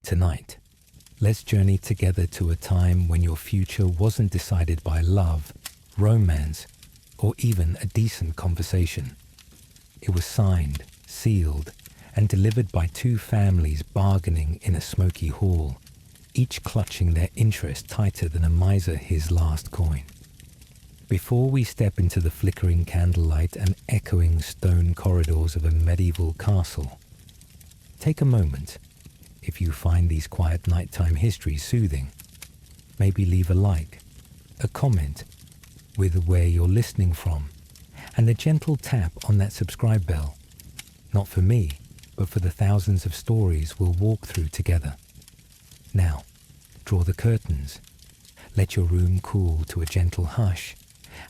Tonight, let's journey together to a time when your future wasn't decided by love, romance, or even a decent conversation. It was signed, sealed, and delivered by two families bargaining in a smoky hall, each clutching their interest tighter than a miser his last coin. Before we step into the flickering candlelight and echoing stone corridors of a medieval castle, take a moment. If you find these quiet nighttime histories soothing, maybe leave a like, a comment with where you're listening from, and a gentle tap on that subscribe bell. Not for me, but for the thousands of stories we'll walk through together. Now, draw the curtains, let your room cool to a gentle hush,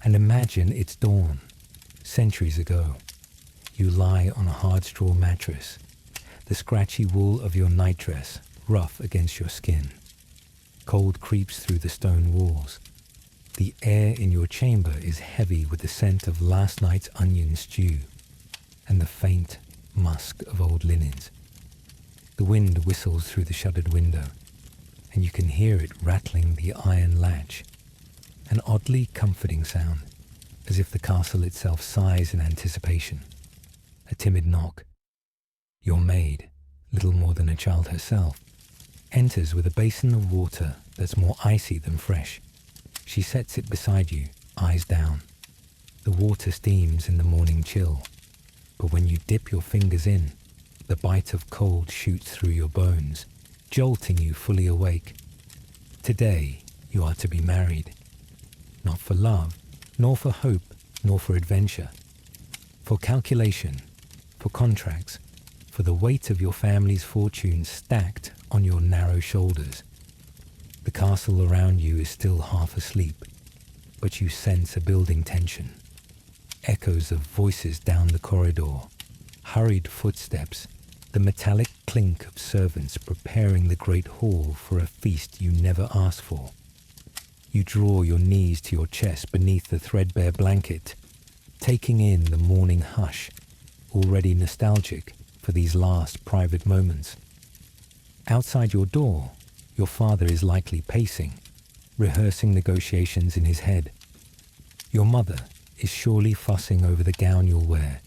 and imagine it's dawn. Centuries ago, you lie on a hard straw mattress, the scratchy wool of your nightdress rough against your skin. Cold creeps through the stone walls. The air in your chamber is heavy with the scent of last night's onion stew and the faint musk of old linens. The wind whistles through the shuttered window, and you can hear it rattling the iron latch, an oddly comforting sound, as if the castle itself sighs in anticipation. A timid knock. Your maid, little more than a child herself, enters with a basin of water that's more icy than fresh. She sets it beside you, eyes down. The water steams in the morning chill, but when you dip your fingers in, the bite of cold shoots through your bones, jolting you fully awake. Today, you are to be married. Not for love, nor for hope, nor for adventure. For calculation, for contracts, for the weight of your family's fortunes stacked on your narrow shoulders. The castle around you is still half asleep, but you sense a building tension. Echoes of voices down the corridor, hurried footsteps, the metallic clink of servants preparing the great hall for a feast you never asked for. You draw your knees to your chest beneath the threadbare blanket, taking in the morning hush, already nostalgic for these last private moments. Outside your door, your father is likely pacing, rehearsing negotiations in his head. Your mother is surely fussing over the gown you'll wear,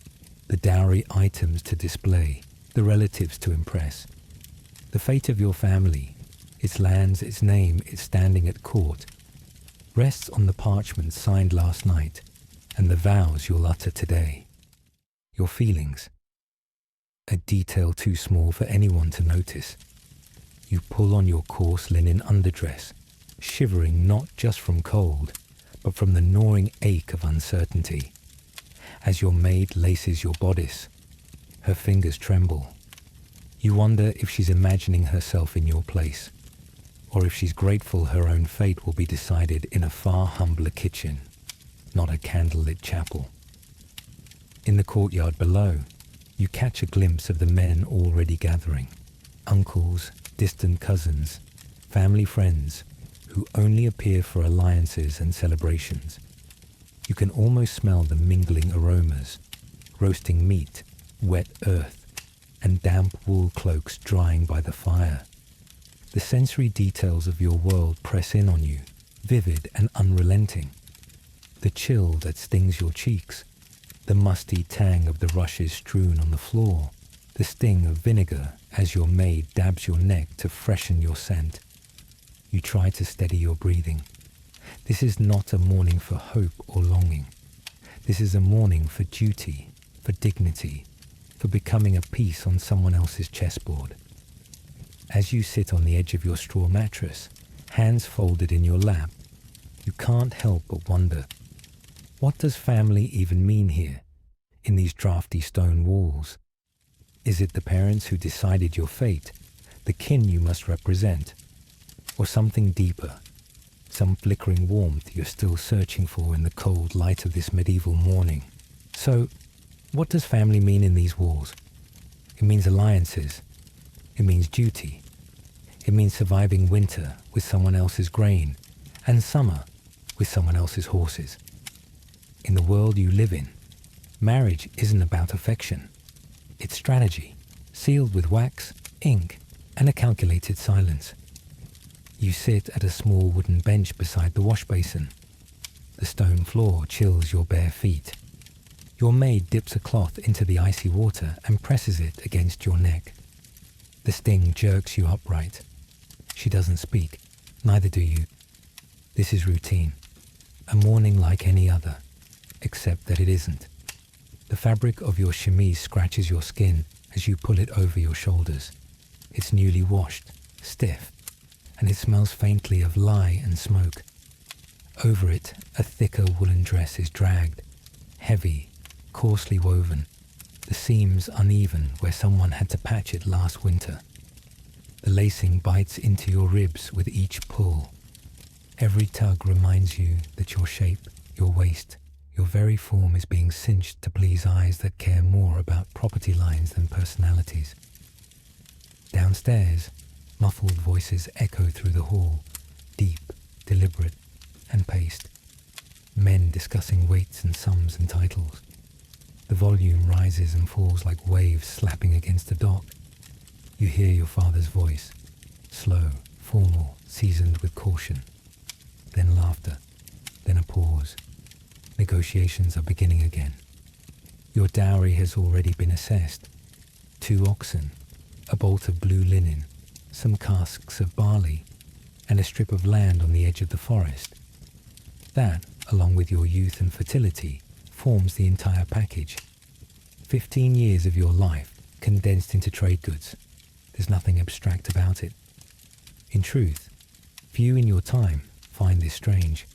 the dowry items to display, the relatives to impress. The fate of your family, its lands, its name, its standing at court, rests on the parchment signed last night and the vows you'll utter today. Your feelings, a detail too small for anyone to notice. You pull on your coarse linen underdress, shivering not just from cold, but from the gnawing ache of uncertainty. As your maid laces your bodice, her fingers tremble. You wonder if she's imagining herself in your place, or if she's grateful her own fate will be decided in a far humbler kitchen, not a candlelit chapel. In the courtyard below, you catch a glimpse of the men already gathering. Uncles, distant cousins, family friends, who only appear for alliances and celebrations. You can almost smell the mingling aromas, roasting meat, wet earth, and damp wool cloaks drying by the fire. The sensory details of your world press in on you, vivid and unrelenting. The chill that stings your cheeks, the musty tang of the rushes strewn on the floor, the sting of vinegar as your maid dabs your neck to freshen your scent. You try to steady your breathing. This is not a morning for hope or longing. This is a morning for duty, for dignity, for becoming a piece on someone else's chessboard. As you sit on the edge of your straw mattress, hands folded in your lap, you can't help but wonder, what does family even mean here, in these drafty stone walls? Is it the parents who decided your fate, the kin you must represent, or something deeper, some flickering warmth you're still searching for in the cold light of this medieval morning? So, what does family mean in these walls? It means alliances. It means duty. It means surviving winter with someone else's grain and summer with someone else's horses. In the world you live in, marriage isn't about affection. It's strategy, sealed with wax, ink, and a calculated silence. You sit at a small wooden bench beside the wash basin. The stone floor chills your bare feet. Your maid dips a cloth into the icy water and presses it against your neck. The sting jerks you upright. She doesn't speak, neither do you. This is routine, a morning like any other, except that it isn't. The fabric of your chemise scratches your skin as you pull it over your shoulders. It's newly washed, stiff, and it smells faintly of lye and smoke. Over it, a thicker woolen dress is dragged, heavy, coarsely woven, the seams uneven where someone had to patch it last winter. The lacing bites into your ribs with each pull. Every tug reminds you that your shape, your waist, your very form is being cinched to please eyes that care more about property lines than personalities. Downstairs, muffled voices echo through the hall, deep, deliberate, and paced. Men discussing weights and sums and titles. The volume rises and falls like waves slapping against a dock. You hear your father's voice, slow, formal, seasoned with caution. Then laughter, then a pause. Negotiations are beginning again. Your dowry has already been assessed. 2 oxen, a bolt of blue linen, some casks of barley, and a strip of land on the edge of the forest. That, along with your youth and fertility, forms the entire package. 15 years of your life condensed into trade goods. There's nothing abstract about it. In truth, few in your time find this strange.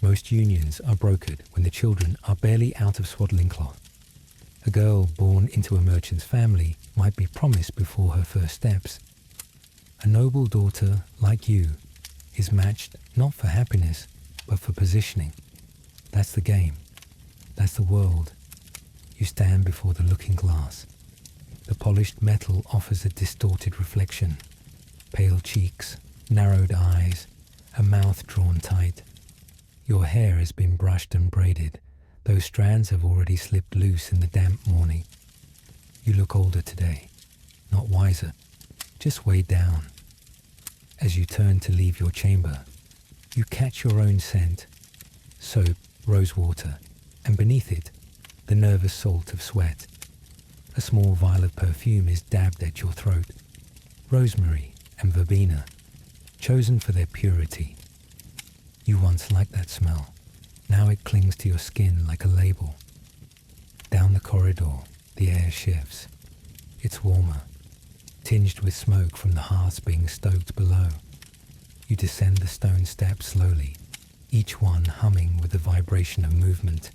Most unions are brokered when the children are barely out of swaddling cloth. A girl born into a merchant's family might be promised before her first steps. A noble daughter like you is matched not for happiness, but for positioning. That's the game. That's the world. You stand before the looking glass. The polished metal offers a distorted reflection. Pale cheeks, narrowed eyes, a mouth drawn tight. Your hair has been brushed and braided. Those strands have already slipped loose in the damp morning. You look older today, not wiser, just weighed down. As you turn to leave your chamber, you catch your own scent, soap, rose water, and beneath it, the nervous salt of sweat. A small vial of perfume is dabbed at your throat. Rosemary and verbena, chosen for their purity. You once liked that smell. Now it clings to your skin like a label. Down the corridor, the air shifts. It's warmer, tinged with smoke from the hearths being stoked below. You descend the stone steps slowly, each one humming with the vibration of movement.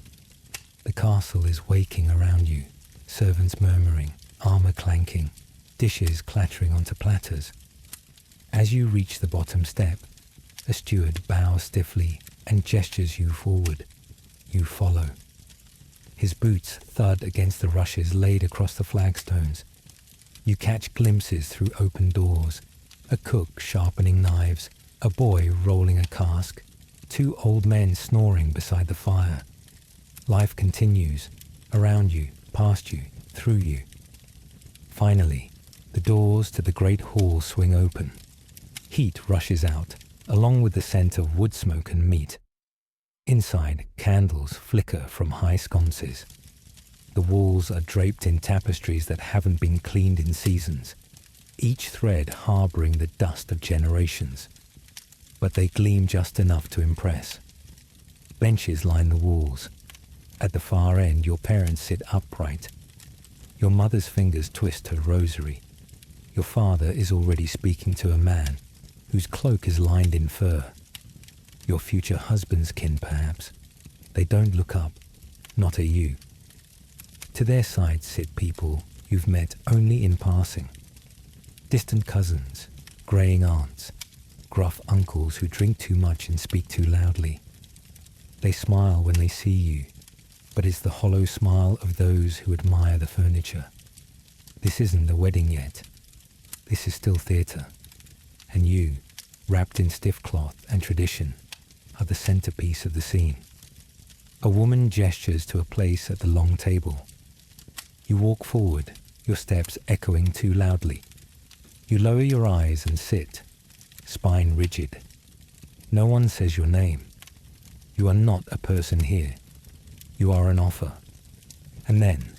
The castle is waking around you, servants murmuring, armor clanking, dishes clattering onto platters. As you reach the bottom step, a steward bows stiffly and gestures you forward. You follow. His boots thud against the rushes laid across the flagstones. You catch glimpses through open doors, a cook sharpening knives, a boy rolling a cask, 2 old men snoring beside the fire. Life continues, around you, past you, through you. Finally, the doors to the great hall swing open. Heat rushes out, along with the scent of wood smoke and meat. Inside, candles flicker from high sconces. The walls are draped in tapestries that haven't been cleaned in seasons, each thread harboring the dust of generations. But they gleam just enough to impress. Benches line the walls. At the far end, your parents sit upright. Your mother's fingers twist her rosary. Your father is already speaking to a man whose cloak is lined in fur. Your future husband's kin, perhaps. They don't look up, not at you. To their side sit people you've met only in passing. Distant cousins, greying aunts, gruff uncles who drink too much and speak too loudly. They smile when they see you, but it's the hollow smile of those who admire the furniture. This isn't the wedding yet. This is still theatre. And you, wrapped in stiff cloth and tradition, are the centerpiece of the scene. A woman gestures to a place at the long table. You walk forward, your steps echoing too loudly. You lower your eyes and sit, spine rigid. No one says your name. You are not a person here. You are an offer. And then,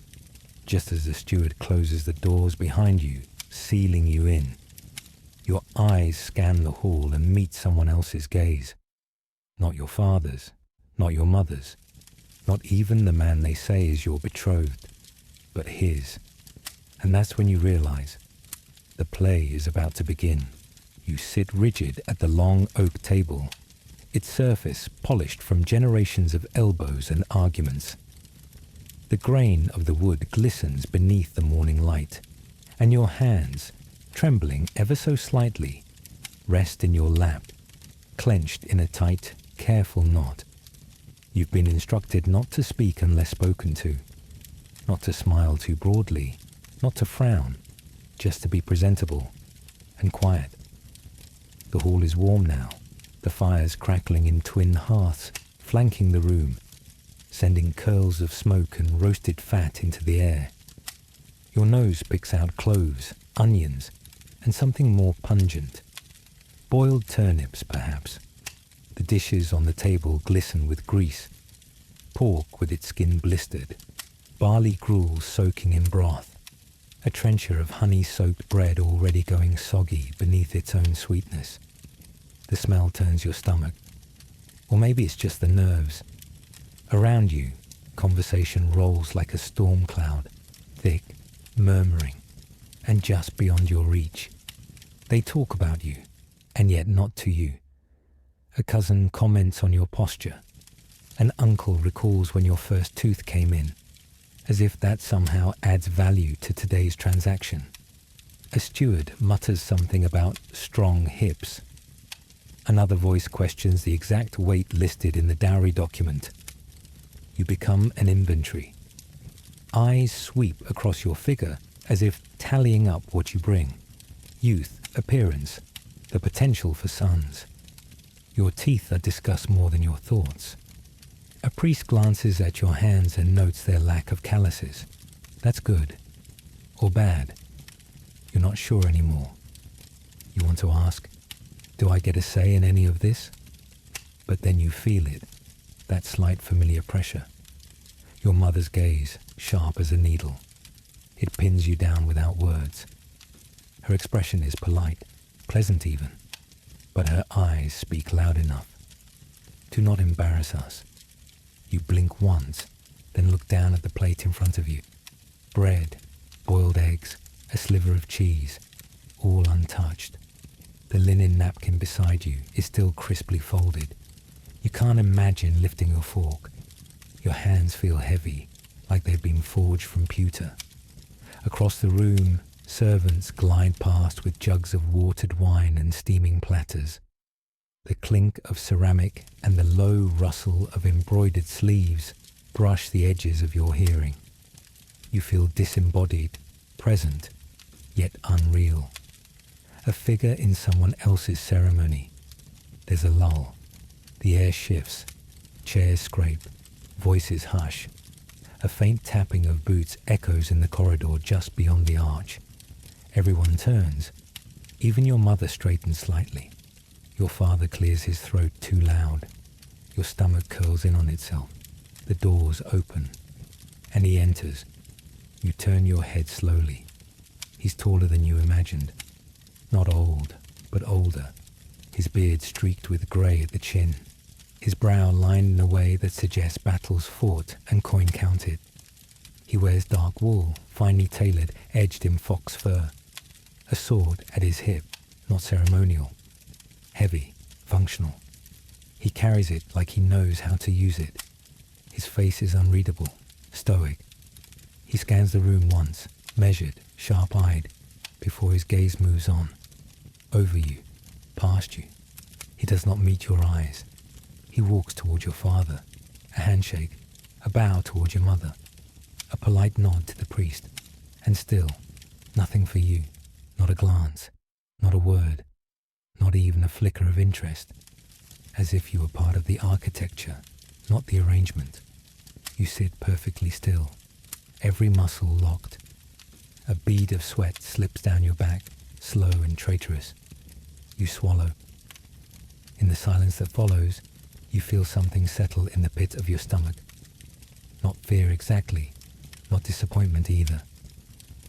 just as the steward closes the doors behind you, sealing you in, your eyes scan the hall and meet someone else's gaze. Not your father's, not your mother's, not even the man they say is your betrothed, but his. And that's when you realize the play is about to begin. You sit rigid at the long oak table, its surface polished from generations of elbows and arguments. The grain of the wood glistens beneath the morning light, and your hands, trembling ever so slightly, rest in your lap, clenched in a tight, careful knot. You've been instructed not to speak unless spoken to, not to smile too broadly, not to frown, just to be presentable and quiet. The hall is warm now, the fires crackling in twin hearths, flanking the room, sending curls of smoke and roasted fat into the air. Your nose picks out cloves, onions, and something more pungent. Boiled turnips, perhaps. The dishes on the table glisten with grease. Pork with its skin blistered. Barley gruel soaking in broth. A trencher of honey-soaked bread already going soggy beneath its own sweetness. The smell turns your stomach. Or maybe it's just the nerves. Around you, conversation rolls like a storm cloud, thick, murmuring, and just beyond your reach. They talk about you, and yet not to you. A cousin comments on your posture. An uncle recalls when your first tooth came in, as if that somehow adds value to today's transaction. A steward mutters something about strong hips. Another voice questions the exact weight listed in the dowry document. You become an inventory. Eyes sweep across your figure as if tallying up what you bring. Youth, appearance, the potential for sons. Your teeth are discussed more than your thoughts. A priest glances at your hands and notes their lack of calluses. That's good. Or bad. You're not sure anymore. You want to ask, do I get a say in any of this? But then you feel it, that slight familiar pressure. Your mother's gaze, sharp as a needle. It pins you down without words. Her expression is polite, pleasant even, but her eyes speak loud enough. Do not embarrass us. You blink once, then look down at the plate in front of you. Bread, boiled eggs, a sliver of cheese, all untouched. The linen napkin beside you is still crisply folded. You can't imagine lifting your fork. Your hands feel heavy, like they've been forged from pewter. Across the room, servants glide past with jugs of watered wine and steaming platters. The clink of ceramic and the low rustle of embroidered sleeves brush the edges of your hearing. You feel disembodied, present, yet unreal. A figure in someone else's ceremony. There's a lull. The air shifts. Chairs scrape. Voices hush. A faint tapping of boots echoes in the corridor just beyond the arch. Everyone turns. Even your mother straightens slightly. Your father clears his throat too loud. Your stomach curls in on itself. The doors open. And he enters. You turn your head slowly. He's taller than you imagined. Not old, but older. His beard streaked with grey at the chin. His brow lined in a way that suggests battles fought and coin counted. He wears dark wool, finely tailored, edged in fox fur. A sword at his hip, not ceremonial. Heavy, functional. He carries it like he knows how to use it. His face is unreadable, stoic. He scans the room once, measured, sharp-eyed, before his gaze moves on. Over you, past you. He does not meet your eyes. He walks toward your father. A handshake, a bow toward your mother, a polite nod to the priest. And still, nothing for you. Not a glance, not a word, not even a flicker of interest. As if you were part of the architecture, not the arrangement. You sit perfectly still, every muscle locked. A bead of sweat slips down your back, slow and traitorous. You swallow. In the silence that follows, you feel something settle in the pit of your stomach. Not fear exactly, not disappointment either.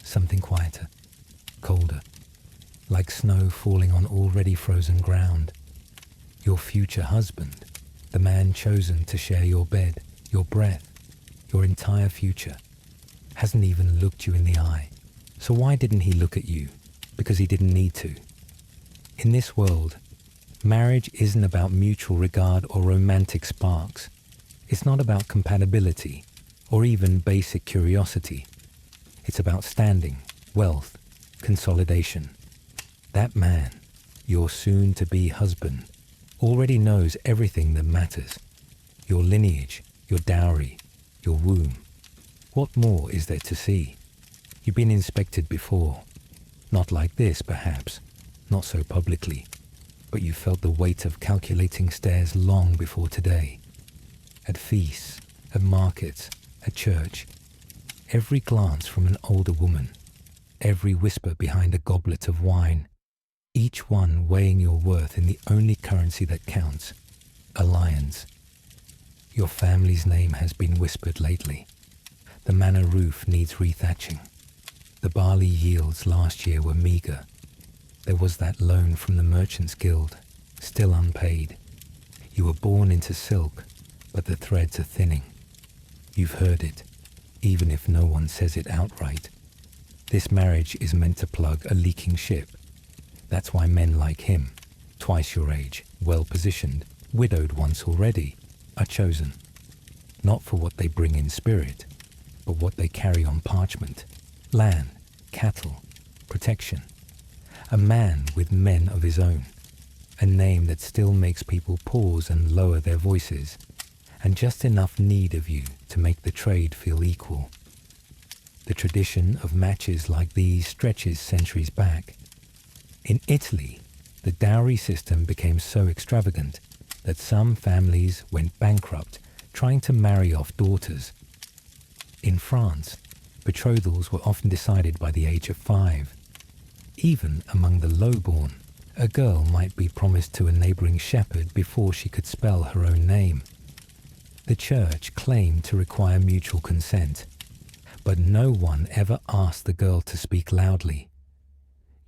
Something quieter, colder, like snow falling on already frozen ground. Your future husband, the man chosen to share your bed, your breath, your entire future, hasn't even looked you in the eye. So why didn't he look at you? Because he didn't need to. In this world, marriage isn't about mutual regard or romantic sparks. It's not about compatibility or even basic curiosity. It's about standing, wealth, consolidation. That man, your soon-to-be husband, already knows everything that matters. Your lineage, your dowry, your womb. What more is there to see? You've been inspected before. Not like this, perhaps. Not so publicly. But you felt the weight of calculating stares long before today. At feasts, at markets, at church. Every glance from an older woman. Every whisper behind a goblet of wine. Each one weighing your worth in the only currency that counts. Alliance. Your family's name has been whispered lately. The manor roof needs rethatching. The barley yields last year were meagre. There was that loan from the Merchants' Guild, still unpaid. You were born into silk, but the threads are thinning. You've heard it, even if no one says it outright. This marriage is meant to plug a leaking ship. That's why men like him, twice your age, well-positioned, widowed once already, are chosen. Not for what they bring in spirit, but what they carry on parchment. Land, cattle, protection. A man with men of his own. A name that still makes people pause and lower their voices. And just enough need of you to make the trade feel equal. The tradition of matches like these stretches centuries back. In Italy, the dowry system became so extravagant that some families went bankrupt trying to marry off daughters. In France, betrothals were often decided by the age of 5. Even among the lowborn, a girl might be promised to a neighbouring shepherd before she could spell her own name. The church claimed to require mutual consent, but no one ever asked the girl to speak loudly.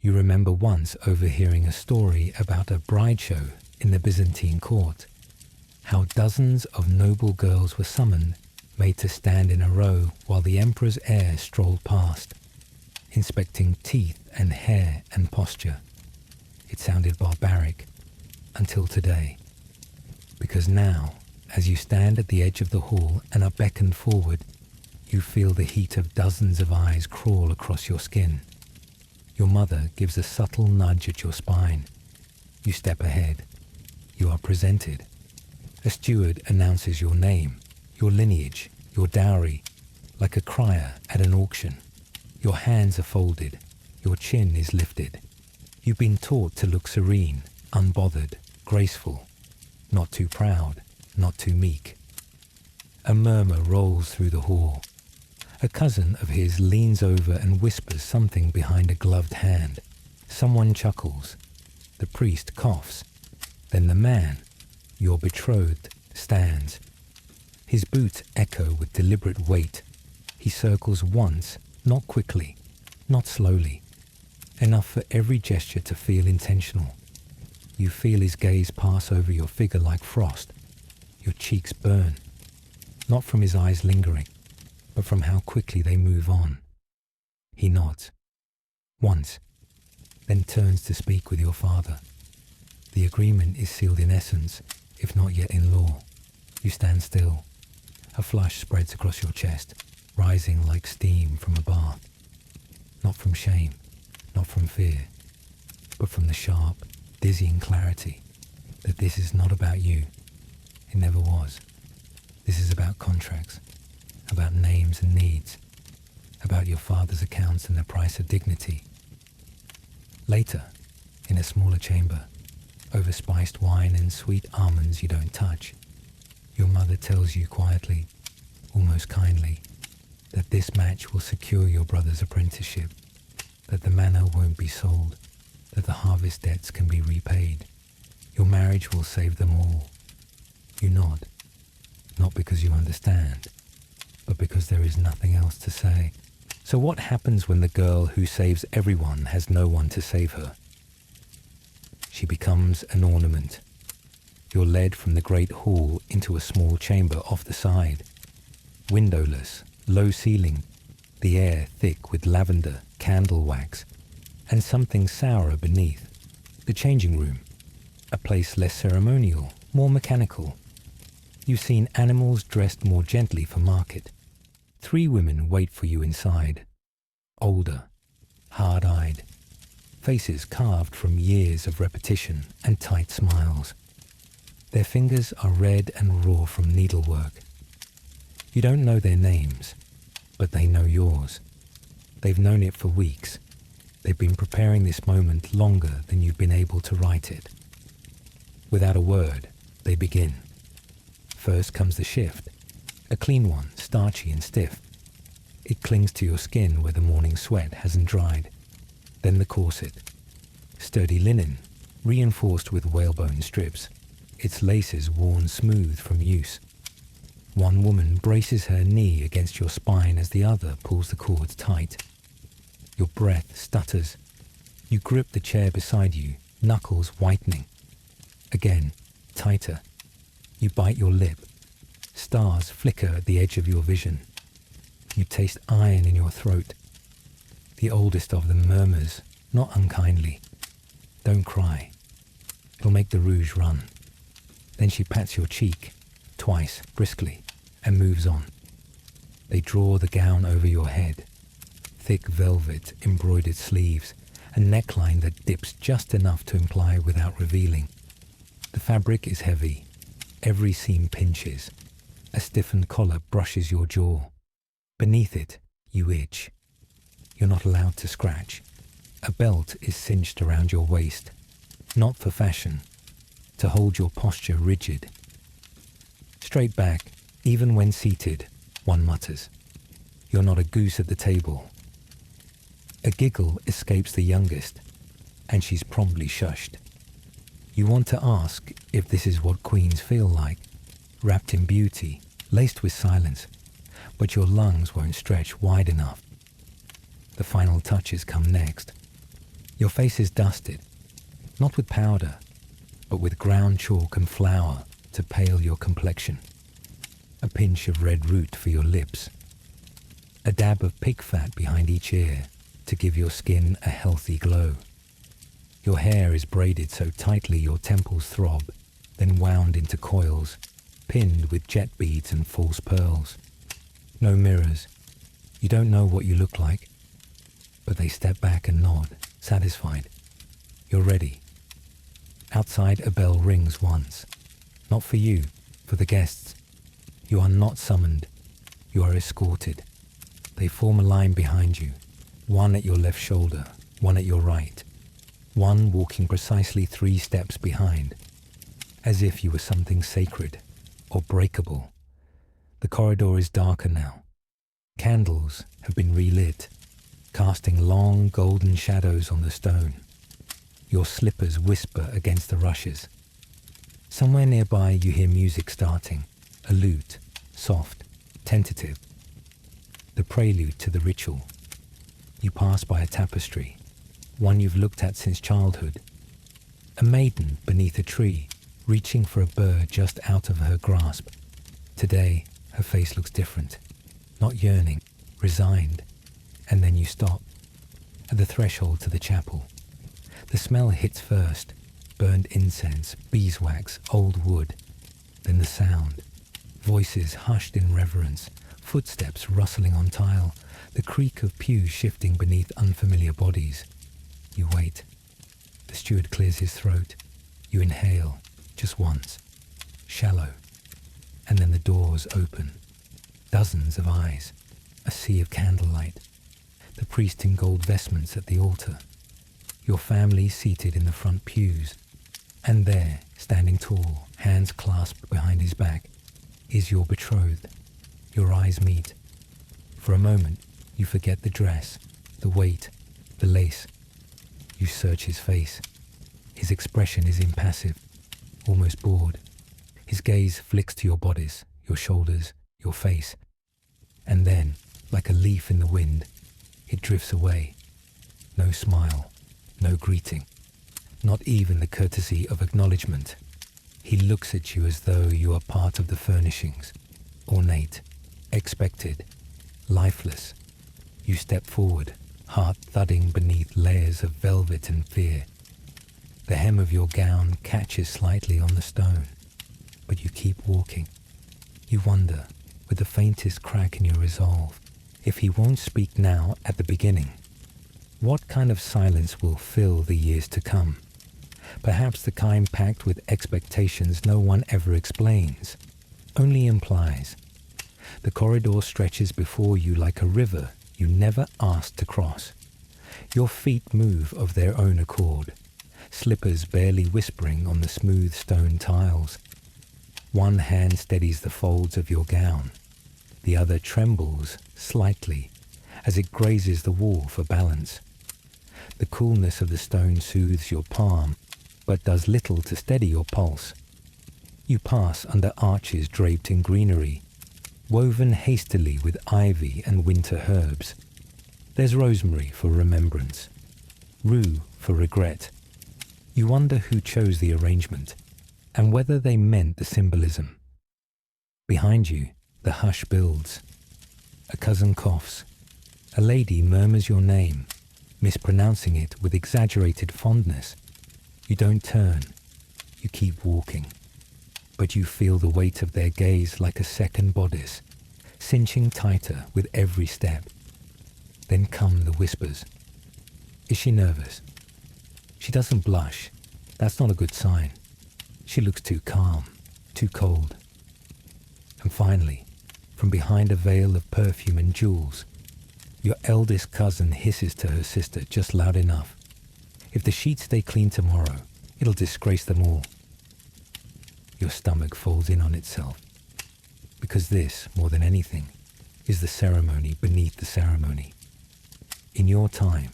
You remember once overhearing a story about a bride show in the Byzantine court, how dozens of noble girls were summoned, made to stand in a row while the emperor's heir strolled past, inspecting teeth and hair and posture. It sounded barbaric, until today. Because now, as you stand at the edge of the hall and are beckoned forward, you feel the heat of dozens of eyes crawl across your skin. Your mother gives a subtle nudge at your spine. You step ahead. You are presented. A steward announces your name, your lineage, your dowry, like a crier at an auction. Your hands are folded. Your chin is lifted. You've been taught to look serene, unbothered, graceful, not too proud, not too meek. A murmur rolls through the hall. A cousin of his leans over and whispers something behind a gloved hand. Someone chuckles. The priest coughs. Then the man, your betrothed, stands. His boots echo with deliberate weight. He circles once, not quickly, not slowly. Enough for every gesture to feel intentional. You feel his gaze pass over your figure like frost. Your cheeks burn. Not from his eyes lingering, but from how quickly they move on. He nods. Once, then turns to speak with your father. The agreement is sealed in essence, if not yet in law. You stand still. A flush spreads across your chest, rising like steam from a bath. Not from shame, not from fear, but from the sharp, dizzying clarity that this is not about you. It never was. This is about contracts, about names and needs, about your father's accounts and the price of dignity. Later, in a smaller chamber, over spiced wine and sweet almonds you don't touch, your mother tells you quietly, almost kindly, that this match will secure your brother's apprenticeship, that the manor won't be sold, that the harvest debts can be repaid. Your marriage will save them all. You nod, not because you understand, but because there is nothing else to say. So what happens when the girl who saves everyone has no one to save her? She becomes an ornament. You're led from the great hall into a small chamber off the side. Windowless, low ceiling, the air thick with lavender, candle wax, and something sourer beneath. The changing room, a place less ceremonial, more mechanical. You've seen animals dressed more gently for market. 3 women wait for you inside. Older, hard-eyed, faces carved from years of repetition and tight smiles. Their fingers are red and raw from needlework. You don't know their names, but they know yours. They've known it for weeks. They've been preparing this moment longer than you've been able to write it. Without a word, they begin. First comes the shift, a clean one, starchy and stiff. It clings to your skin where the morning sweat hasn't dried. Then the corset, sturdy linen, reinforced with whalebone strips, its laces worn smooth from use. One woman braces her knee against your spine as the other pulls the cords tight. Your breath stutters. You grip the chair beside you, knuckles whitening. Again, tighter. You bite your lip. Stars flicker at the edge of your vision. You taste iron in your throat. The oldest of them murmurs, not unkindly, "Don't cry. It'll make the rouge run." Then she pats your cheek, twice, briskly, and moves on. They draw the gown over your head. Thick velvet, embroidered sleeves, a neckline that dips just enough to imply without revealing. The fabric is heavy. Every seam pinches. A stiffened collar brushes your jaw. Beneath it, you itch. You're not allowed to scratch. A belt is cinched around your waist, not for fashion, to hold your posture rigid. Straight back, even when seated, one mutters. You're not a goose at the table. A giggle escapes the youngest, and she's promptly shushed. You want to ask if this is what queens feel like, wrapped in beauty, laced with silence, but your lungs won't stretch wide enough. The final touches come next. Your face is dusted, not with powder, but with ground chalk and flour to pale your complexion. A pinch of red root for your lips. A dab of pig fat behind each ear to give your skin a healthy glow. Your hair is braided so tightly your temples throb, then wound into coils, pinned with jet beads and false pearls. No mirrors. You don't know what you look like, but they step back and nod, satisfied. You're ready. Outside a bell rings once. Not for you, for the guests. You are not summoned. You are escorted. They form a line behind you, one at your left shoulder, one at your right, one walking precisely 3 steps behind, as if you were something sacred or breakable. The corridor is darker now. Candles have been relit, casting long golden shadows on the stone. Your slippers whisper against the rushes. Somewhere nearby you hear music starting, a lute, soft, tentative. The prelude to the ritual. You pass by a tapestry, one you've looked at since childhood. A maiden beneath a tree, reaching for a bird just out of her grasp. Today, her face looks different, not yearning, resigned. And then you stop, at the threshold to the chapel. The smell hits first, burned incense, beeswax, old wood. Then the sound, voices hushed in reverence, footsteps rustling on tile, the creak of pews shifting beneath unfamiliar bodies. You wait. The steward clears his throat. You inhale, just once, shallow. And then the doors open. Dozens of eyes, a sea of candlelight. The priest in gold vestments at the altar. Your family seated in the front pews. And there, standing tall, hands clasped behind his back, is your betrothed. Your eyes meet. For a moment, you forget the dress, the weight, the lace. You search his face. His expression is impassive, almost bored. His gaze flicks to your bodice, your shoulders, your face. And then, like a leaf in the wind, it drifts away. No smile, no greeting, not even the courtesy of acknowledgement. He looks at you as though you are part of the furnishings, ornate, expected, lifeless. You step forward, heart thudding beneath layers of velvet and fear. The hem of your gown catches slightly on the stone, but you keep walking. You wonder, with the faintest crack in your resolve, if he won't speak now at the beginning. What kind of silence will fill the years to come? Perhaps the kind packed with expectations no one ever explains, only implies. The corridor stretches before you like a river you never asked to cross. Your feet move of their own accord, slippers barely whispering on the smooth stone tiles. One hand steadies the folds of your gown. The other trembles slightly as it grazes the wall for balance. The coolness of the stone soothes your palm, but does little to steady your pulse. You pass under arches draped in greenery, woven hastily with ivy and winter herbs. There's rosemary for remembrance, rue for regret. You wonder who chose the arrangement, and whether they meant the symbolism. Behind you, the hush builds. A cousin coughs. A lady murmurs your name, mispronouncing it with exaggerated fondness. You don't turn. You keep walking. But you feel the weight of their gaze like a second bodice, cinching tighter with every step. Then come the whispers. Is she nervous? She doesn't blush. That's not a good sign. She looks too calm, too cold. And finally, from behind a veil of perfume and jewels, your eldest cousin hisses to her sister just loud enough. If the sheets stay clean tomorrow, it'll disgrace them all. Your stomach folds in on itself, because this, more than anything, is the ceremony beneath the ceremony. In your time,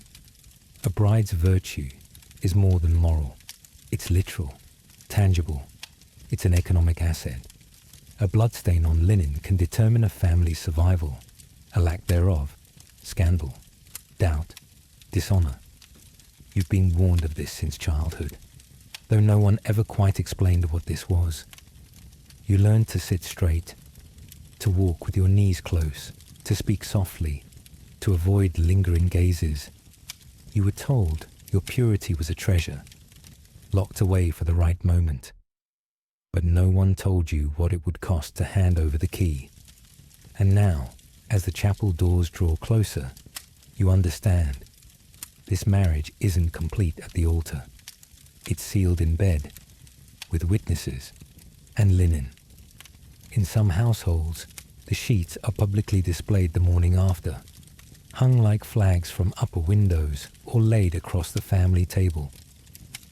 a bride's virtue is more than moral. It's literal, tangible. It's an economic asset. A bloodstain on linen can determine a family's survival, a lack thereof, scandal, doubt, dishonor. You've been warned of this since childhood, though no one ever quite explained what this was. You learned to sit straight, to walk with your knees close, to speak softly, to avoid lingering gazes. You were told your purity was a treasure, locked away for the right moment. But no one told you what it would cost to hand over the key. And now, as the chapel doors draw closer, you understand. This marriage isn't complete at the altar. It's sealed in bed, with witnesses and linen. In some households, the sheets are publicly displayed the morning after, hung like flags from upper windows or laid across the family table.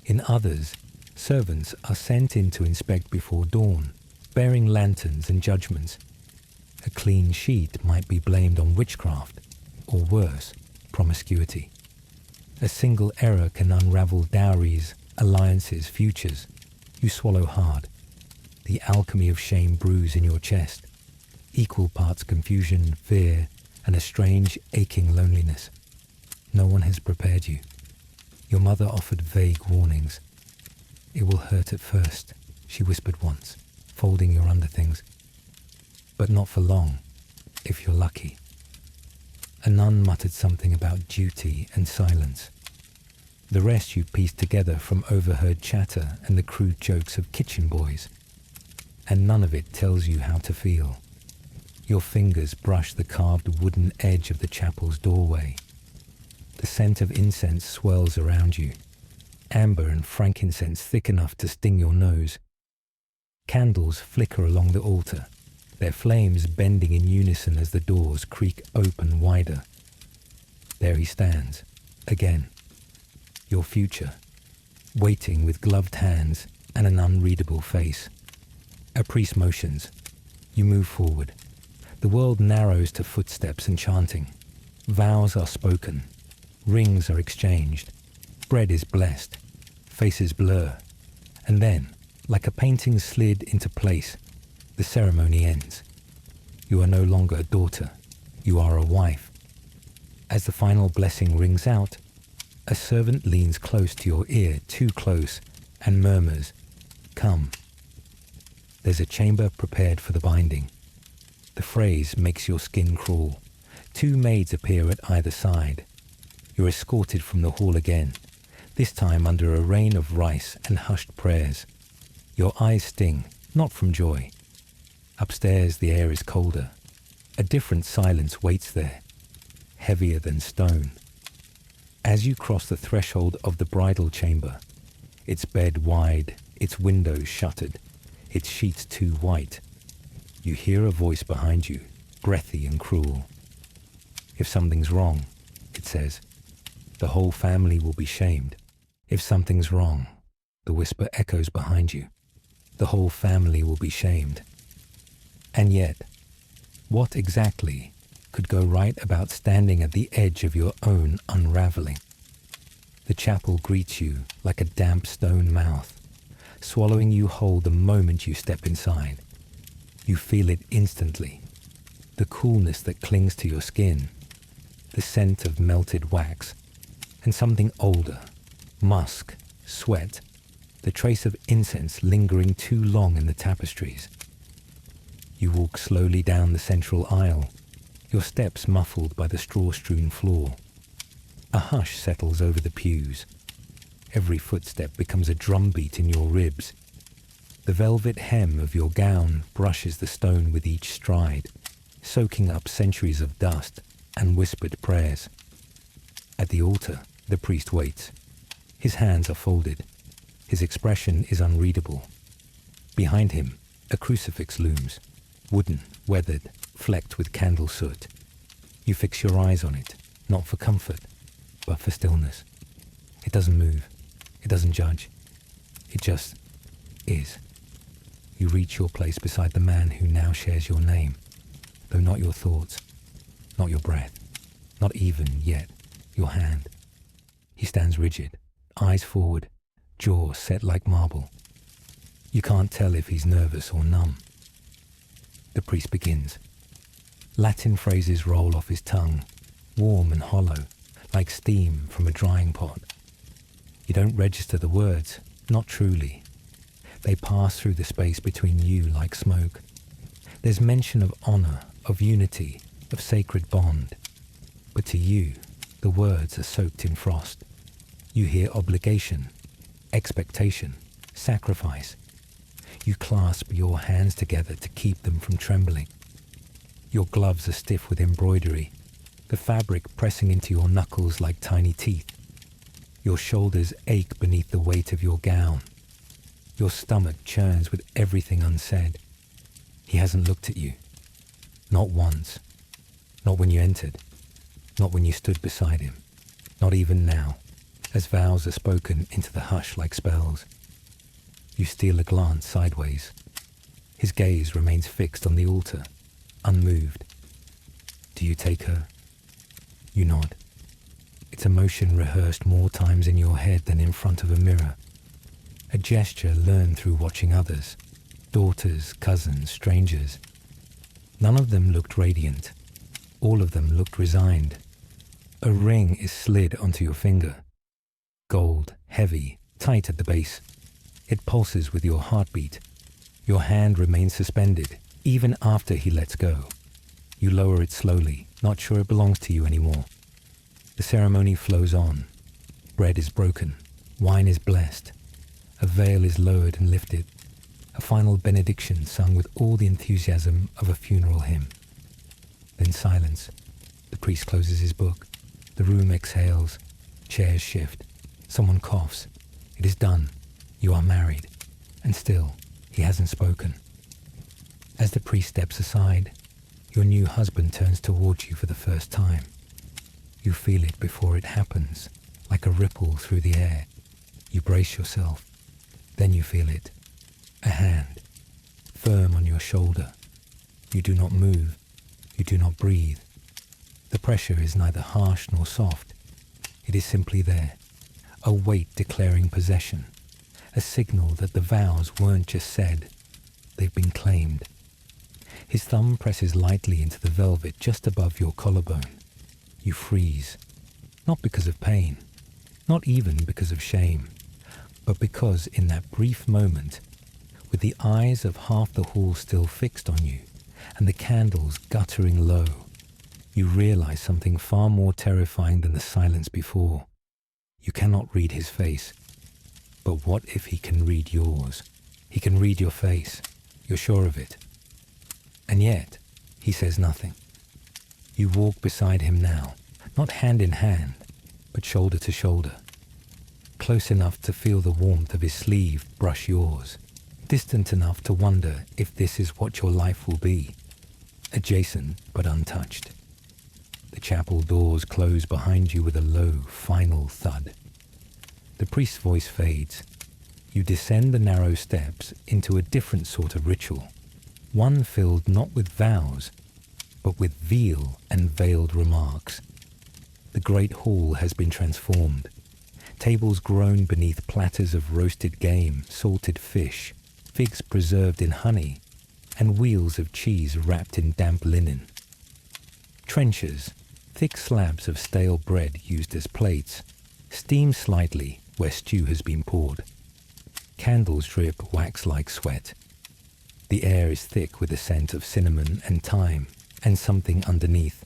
In others, servants are sent in to inspect before dawn, bearing lanterns and judgments. A clean sheet might be blamed on witchcraft, or worse, promiscuity. A single error can unravel dowries, alliances, futures. You swallow hard. The alchemy of shame brews in your chest. Equal parts confusion, fear, and a strange, aching loneliness. No one has prepared you. Your mother offered vague warnings. It will hurt at first, she whispered once, folding your underthings. But not for long, if you're lucky. A nun muttered something about duty and silence. The rest you pieced together from overheard chatter and the crude jokes of kitchen boys. And none of it tells you how to feel. Your fingers brush the carved wooden edge of the chapel's doorway. The scent of incense swirls around you. Amber and frankincense thick enough to sting your nose. Candles flicker along the altar, their flames bending in unison as the doors creak open wider. There he stands, again. Your future, waiting with gloved hands and an unreadable face. A priest motions. You move forward. The world narrows to footsteps and chanting. Vows are spoken. Rings are exchanged. Bread is blessed, faces blur, and then, like a painting slid into place, the ceremony ends. You are no longer a daughter, you are a wife. As the final blessing rings out, a servant leans close to your ear, too close, and murmurs, "Come." There's a chamber prepared for the binding. The phrase makes your skin crawl. Two maids appear at either side. You're escorted from the hall again, this time under a rain of rice and hushed prayers. Your eyes sting, not from joy. Upstairs the air is colder. A different silence waits there, heavier than stone. As you cross the threshold of the bridal chamber, its bed wide, its windows shuttered, its sheets too white, you hear a voice behind you, breathy and cruel. "If something's wrong," it says, "the whole family will be shamed." If something's wrong, the whisper echoes behind you, the whole family will be shamed. And yet, what exactly could go right about standing at the edge of your own unraveling? The chapel greets you like a damp stone mouth, swallowing you whole the moment you step inside. You feel it instantly, the coolness that clings to your skin, the scent of melted wax, and something older, musk, sweat, the trace of incense lingering too long in the tapestries. You walk slowly down the central aisle, your steps muffled by the straw-strewn floor. A hush settles over the pews. Every footstep becomes a drumbeat in your ribs. The velvet hem of your gown brushes the stone with each stride, soaking up centuries of dust and whispered prayers. At the altar, the priest waits. His hands are folded. His expression is unreadable. Behind him, a crucifix looms, wooden, weathered, flecked with candle soot. You fix your eyes on it, not for comfort, but for stillness. It doesn't move. It doesn't judge. It just is. You reach your place beside the man who now shares your name, though not your thoughts, not your breath, not even yet your hand. He stands rigid, eyes forward, jaw set like marble. You can't tell if he's nervous or numb. The priest begins. Latin phrases roll off his tongue, warm and hollow, like steam from a drying pot. You don't register the words, not truly. They pass through the space between you like smoke. There's mention of honor, of unity, of sacred bond. But to you, the words are soaked in frost. You hear obligation, expectation, sacrifice. You clasp your hands together to keep them from trembling. Your gloves are stiff with embroidery, the fabric pressing into your knuckles like tiny teeth. Your shoulders ache beneath the weight of your gown. Your stomach churns with everything unsaid. He hasn't looked at you. Not once. Not when you entered. Not when you stood beside him. Not even now, as vows are spoken into the hush like spells. You steal a glance sideways. His gaze remains fixed on the altar, unmoved. Do you take her? You nod. It's a motion rehearsed more times in your head than in front of a mirror. A gesture learned through watching others, daughters, cousins, strangers. None of them looked radiant. All of them looked resigned. A ring is slid onto your finger. Gold, heavy, tight at the base. It pulses with your heartbeat. Your hand remains suspended, even after he lets go. You lower it slowly, not sure it belongs to you anymore. The ceremony flows on. Bread is broken. Wine is blessed. A veil is lowered and lifted. A final benediction sung with all the enthusiasm of a funeral hymn. Then silence. The priest closes his book. The room exhales. Chairs shift. Someone coughs. It is done. You are married. And still, he hasn't spoken. As the priest steps aside, your new husband turns towards you for the first time. You feel it before it happens, like a ripple through the air. You brace yourself. Then you feel it. A hand, firm on your shoulder. You do not move. You do not breathe. The pressure is neither harsh nor soft. It is simply there, a weight declaring possession, a signal that the vows weren't just said, they've been claimed. His thumb presses lightly into the velvet just above your collarbone. You freeze, not because of pain, not even because of shame, but because in that brief moment, with the eyes of half the hall still fixed on you and the candles guttering low, you realize something far more terrifying than the silence before. You cannot read his face, but what if he can read yours? He can read your face, you're sure of it. And yet, he says nothing. You walk beside him now, not hand in hand, but shoulder to shoulder. Close enough to feel the warmth of his sleeve brush yours, distant enough to wonder if this is what your life will be, adjacent but untouched. The chapel doors close behind you with a low, final thud. The priest's voice fades. You descend the narrow steps into a different sort of ritual, one filled not with vows, but with veal and veiled remarks. The great hall has been transformed. Tables groan beneath platters of roasted game, salted fish, figs preserved in honey, and wheels of cheese wrapped in damp linen. Trenchers, thick slabs of stale bread used as plates, steam slightly where stew has been poured. Candles drip wax-like sweat. The air is thick with the scent of cinnamon and thyme, and something underneath.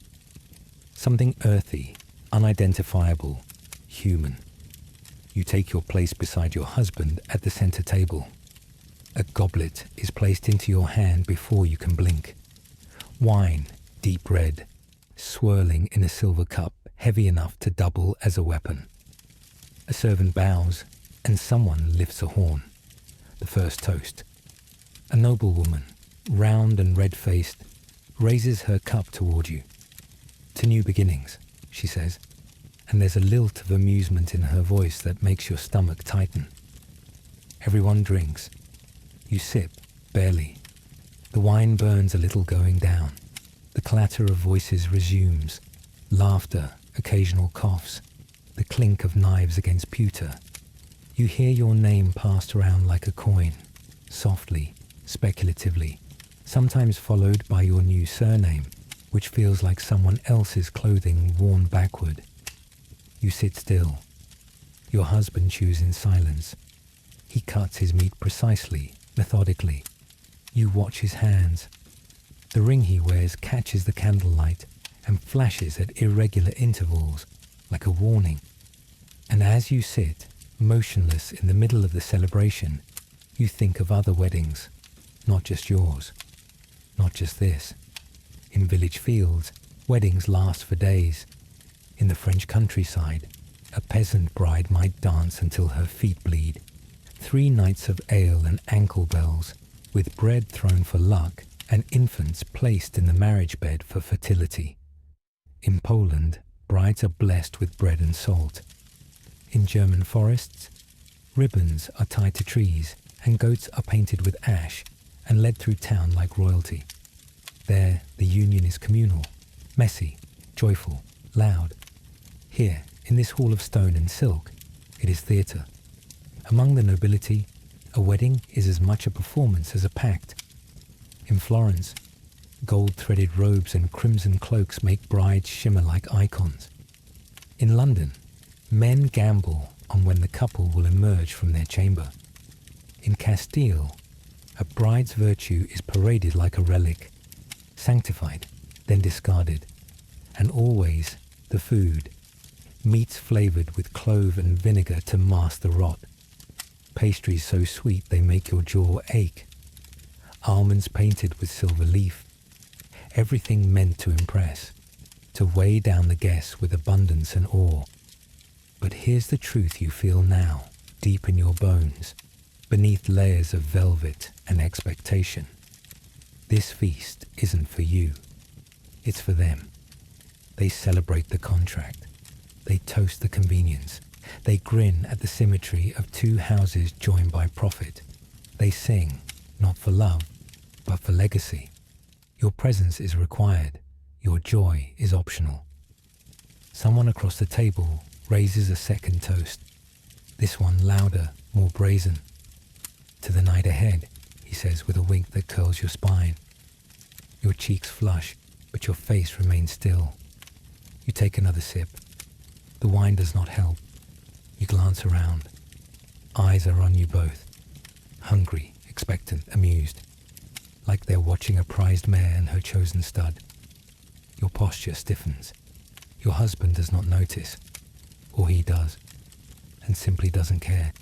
Something earthy, unidentifiable, human. You take your place beside your husband at the center table. A goblet is placed into your hand before you can blink. Wine, deep red, swirling in a silver cup heavy enough to double as a weapon. A servant bows, and someone lifts a horn. The first toast. A noblewoman, round and red-faced, raises her cup toward you. To new beginnings, she says, and there's a lilt of amusement in her voice that makes your stomach tighten. Everyone drinks. You sip, barely. The wine burns a little going down. The clatter of voices resumes. Laughter, occasional coughs, the clink of knives against pewter. You hear your name passed around like a coin, softly, speculatively, sometimes followed by your new surname, which feels like someone else's clothing worn backward. You sit still. Your husband chews in silence. He cuts his meat precisely, methodically. You watch his hands. The ring he wears catches the candlelight and flashes at irregular intervals, like a warning. And as you sit, motionless in the middle of the celebration, you think of other weddings, not just yours, not just this. In village fields, weddings last for days. In the French countryside, a peasant bride might dance until her feet bleed. 3 nights of ale and ankle bells, with bread thrown for luck and infants placed in the marriage bed for fertility. In Poland, brides are blessed with bread and salt. In German forests, ribbons are tied to trees and goats are painted with ash and led through town like royalty. There, the union is communal, messy, joyful, loud. Here, in this hall of stone and silk, it is theatre. Among the nobility, a wedding is as much a performance as a pact. In Florence, gold-threaded robes and crimson cloaks make brides shimmer like icons. In London, men gamble on when the couple will emerge from their chamber. In Castile, a bride's virtue is paraded like a relic, sanctified, then discarded. And always the food, meats flavored with clove and vinegar to mask the rot, pastries so sweet they make your jaw ache, almonds painted with silver leaf, everything meant to impress, to weigh down the guests with abundance and awe. But here's the truth you feel now, deep in your bones, beneath layers of velvet and expectation. This feast isn't for you. It's for them. They celebrate the contract. They toast the convenience. They grin at the symmetry of 2 houses joined by profit. They sing, not for love, but for legacy. Your presence is required. Your joy is optional. Someone across the table raises a second toast. This one louder, more brazen. To the night ahead, he says with a wink that curls your spine. Your cheeks flush, but your face remains still. You take another sip. The wine does not help. You glance around. Eyes are on you both. Hungry, expectant, amused. Like they're watching a prized mare and her chosen stud. Your posture stiffens. Your husband does not notice. Or he does. And simply doesn't care.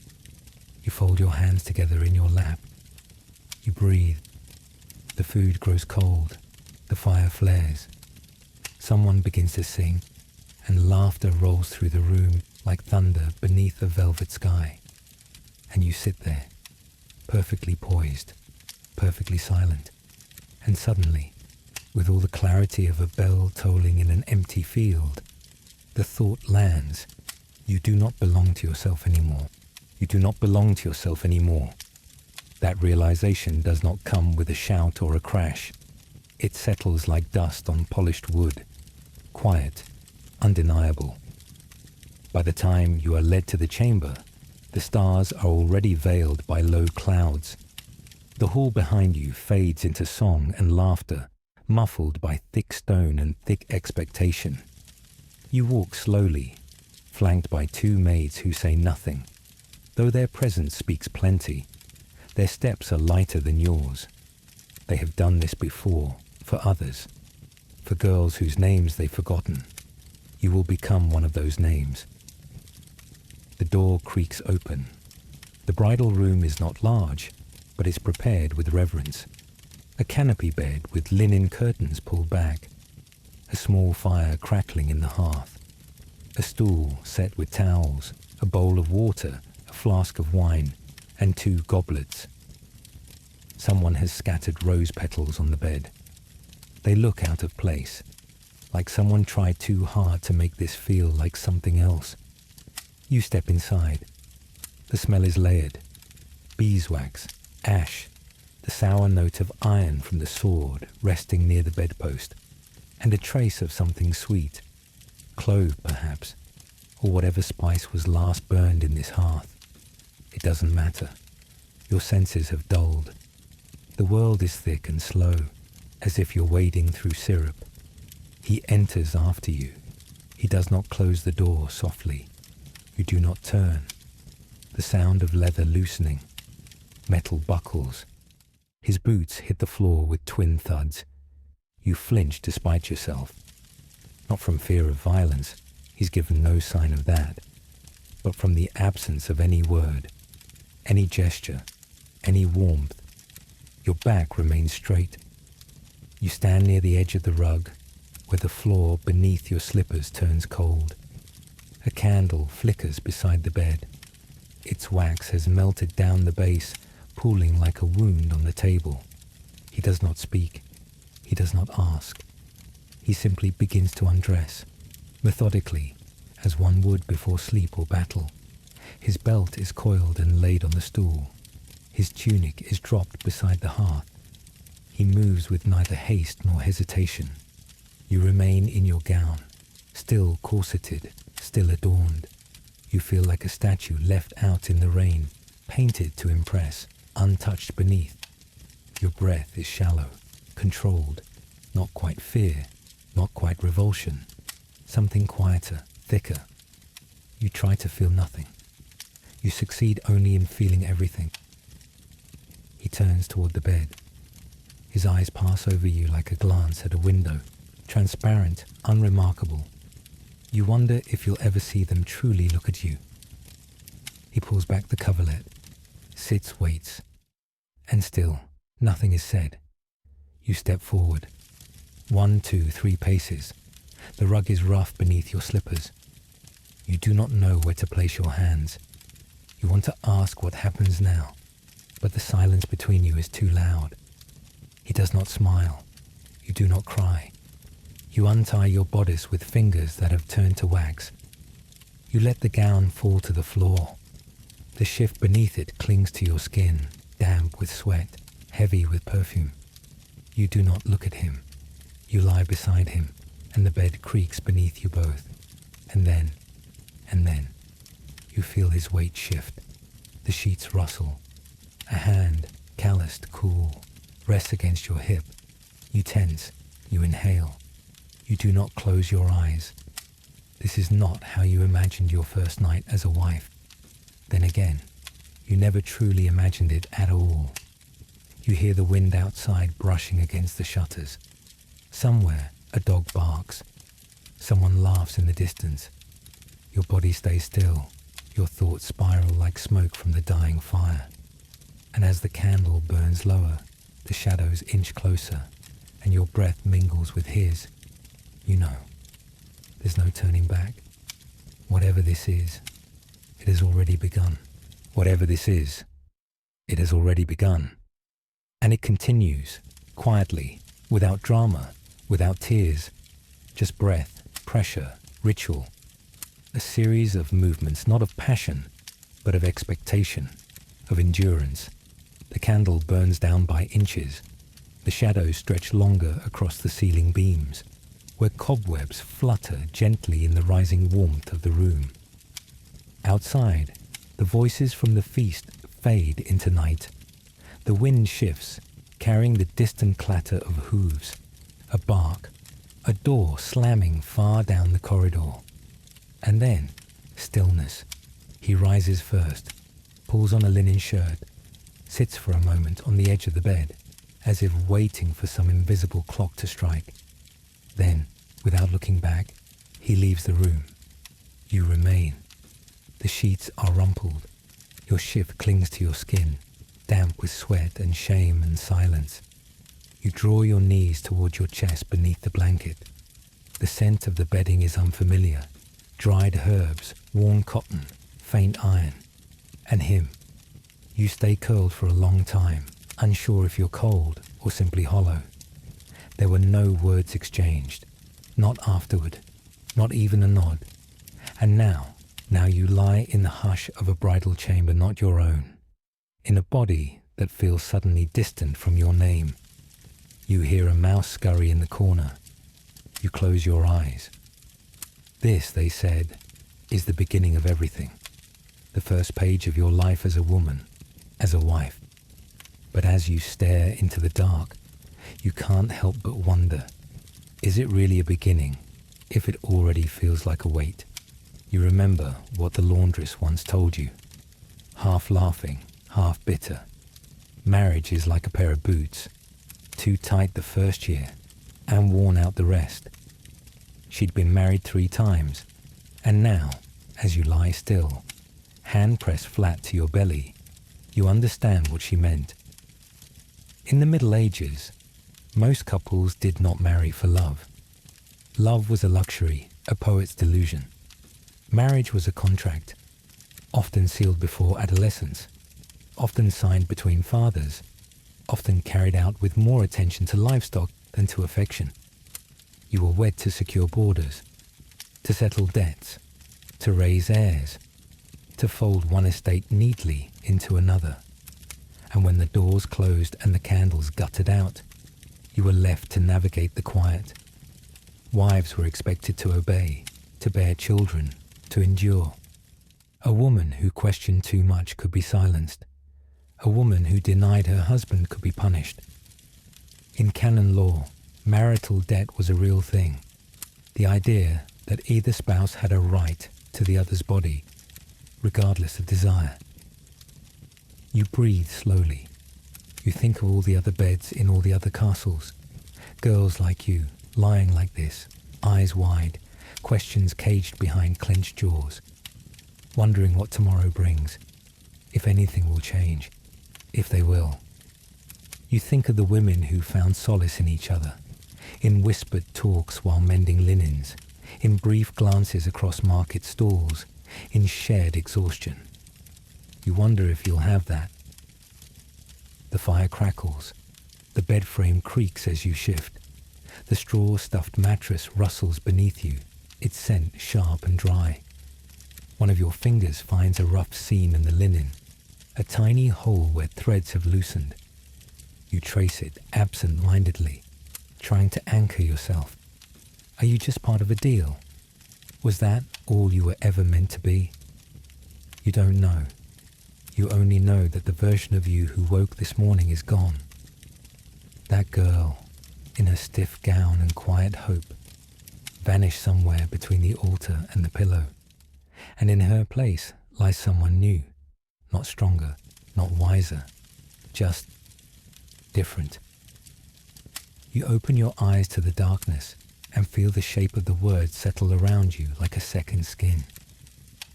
You fold your hands together in your lap. You breathe. The food grows cold. The fire flares. Someone begins to sing, and laughter rolls through the room like thunder beneath a velvet sky. And you sit there, perfectly poised, perfectly silent, and suddenly, with all the clarity of a bell tolling in an empty field, the thought lands, you do not belong to yourself anymore. You do not belong to yourself anymore. That realization does not come with a shout or a crash. It settles like dust on polished wood, quiet, undeniable. By the time you are led to the chamber, the stars are already veiled by low clouds. The hall behind you fades into song and laughter, muffled by thick stone and thick expectation. You walk slowly, flanked by two maids who say nothing. Though their presence speaks plenty, their steps are lighter than yours. They have done this before, for others, for girls whose names they've forgotten. You will become one of those names. The door creaks open. The bridal room is not large, but is prepared with reverence. A canopy bed with linen curtains pulled back. A small fire crackling in the hearth. A stool set with towels, a bowl of water, a flask of wine, and 2 goblets. Someone has scattered rose petals on the bed. They look out of place, like someone tried too hard to make this feel like something else. You step inside. The smell is layered. Beeswax, ash, the sour note of iron from the sword resting near the bedpost, and a trace of something sweet, clove perhaps, or whatever spice was last burned in this hearth. It doesn't matter. Your senses have dulled. The world is thick and slow, as if you're wading through syrup. He enters after you. He does not close the door softly. You do not turn. The sound of leather loosening. Metal buckles. His boots hit the floor with twin thuds. You flinch despite yourself. Not from fear of violence. He's given no sign of that. But from the absence of any word, any gesture, any warmth. Your back remains straight. You stand near the edge of the rug, where the floor beneath your slippers turns cold. A candle flickers beside the bed. Its wax has melted down the base, pooling like a wound on the table. He does not speak. He does not ask. He simply begins to undress, methodically, as one would before sleep or battle. His belt is coiled and laid on the stool. His tunic is dropped beside the hearth. He moves with neither haste nor hesitation. You remain in your gown, still corseted, still adorned. You feel like a statue left out in the rain, painted to impress, untouched beneath. Your breath is shallow, controlled, not quite fear, not quite revulsion, something quieter, thicker. You try to feel nothing. You succeed only in feeling everything. He turns toward the bed. His eyes pass over you like a glance at a window, transparent, unremarkable. You wonder if you'll ever see them truly look at you. He pulls back the coverlet, sits, waits, and still nothing is said. You step forward. 1, 2, 3 paces. The rug is rough beneath your slippers. You do not know where to place your hands. You want to ask what happens now, but the silence between you is too loud. He does not smile. You do not cry. You untie your bodice with fingers that have turned to wax. You let the gown fall to the floor. The shift beneath it clings to your skin, damp with sweat, heavy with perfume. You do not look at him. You lie beside him, and the bed creaks beneath you both. And then, You feel his weight shift. The sheets rustle. A hand, calloused, cool, rests against your hip. You tense. You inhale. You do not close your eyes. This is not how you imagined your first night as a wife. Then again, you never truly imagined it at all. You hear the wind outside brushing against the shutters. Somewhere, a dog barks. Someone laughs in the distance. Your body stays still. Your thoughts spiral like smoke from the dying fire. And as the candle burns lower, the shadows inch closer, and your breath mingles with his. You know, there's no turning back. Whatever this is, it has already begun. Whatever this is, it has already begun. And it continues, quietly, without drama, without tears, just breath, pressure, ritual. A series of movements, not of passion, but of expectation, of endurance. The candle burns down by inches. The shadows stretch longer across the ceiling beams, where cobwebs flutter gently in the rising warmth of the room. Outside, the voices from the feast fade into night. The wind shifts, carrying the distant clatter of hooves, a bark, a door slamming far down the corridor. And then, stillness. He rises first, pulls on a linen shirt, sits for a moment on the edge of the bed, as if waiting for some invisible clock to strike. Then, without looking back, he leaves the room. You remain. The sheets are rumpled. Your shift clings to your skin, damp with sweat and shame and silence. You draw your knees toward your chest beneath the blanket. The scent of the bedding is unfamiliar. Dried herbs, worn cotton, faint iron. And him. You stay curled for a long time, unsure if you're cold or simply hollow. There were no words exchanged. Not afterward. Not even a nod. And now you lie in the hush of a bridal chamber not your own. In a body that feels suddenly distant from your name. You hear a mouse scurry in the corner. You close your eyes. This, they said, is the beginning of everything. The first page of your life as a woman, as a wife. But as you stare into the dark, you can't help but wonder, is it really a beginning if it already feels like a wait? You remember what the laundress once told you, half laughing, half bitter. Marriage is like a pair of boots, too tight the first year and worn out the rest. She'd been married 3 times, and now, as you lie still, hand pressed flat to your belly, you understand what she meant. In the Middle Ages, most couples did not marry for love. Love was a luxury, a poet's delusion. Marriage was a contract, often sealed before adolescence, often signed between fathers, often carried out with more attention to livestock than to affection. You were wed to secure borders, to settle debts, to raise heirs, to fold one estate neatly into another. And when the doors closed and the candles guttered out, you were left to navigate the quiet. Wives were expected to obey, to bear children, to endure. A woman who questioned too much could be silenced. A woman who denied her husband could be punished. In canon law, marital debt was a real thing. The idea that either spouse had a right to the other's body, regardless of desire. You breathe slowly. You think of all the other beds in all the other castles. Girls like you, lying like this, eyes wide, questions caged behind clenched jaws, wondering what tomorrow brings, if anything will change, if they will. You think of the women who found solace in each other, in whispered talks while mending linens, in brief glances across market stalls, in shared exhaustion. You wonder if you'll have that. The fire crackles. The bed frame creaks as you shift. The straw-stuffed mattress rustles beneath you, its scent sharp and dry. One of your fingers finds a rough seam in the linen, a tiny hole where threads have loosened. You trace it absent-mindedly, trying to anchor yourself. Are you just part of a deal? Was that all you were ever meant to be? You don't know. You only know that the version of you who woke this morning is gone. That girl, in her stiff gown and quiet hope, vanished somewhere between the altar and the pillow, and in her place lies someone new, not stronger, not wiser, just different. You open your eyes to the darkness and feel the shape of the words settle around you like a second skin.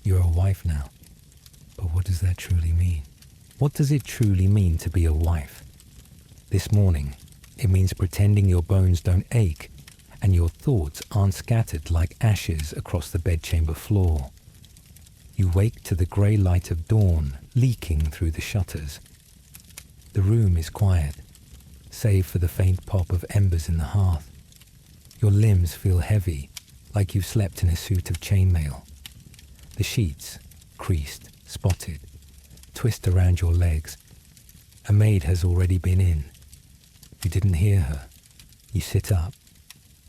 You're a wife now. But what does that truly mean? What does it truly mean to be a wife? This morning, it means pretending your bones don't ache and your thoughts aren't scattered like ashes across the bedchamber floor. You wake to the grey light of dawn leaking through the shutters. The room is quiet, save for the faint pop of embers in the hearth. Your limbs feel heavy, like you've slept in a suit of chainmail. The sheets, creased, spotted, twist around your legs. A maid has already been in. You didn't hear her. You sit up.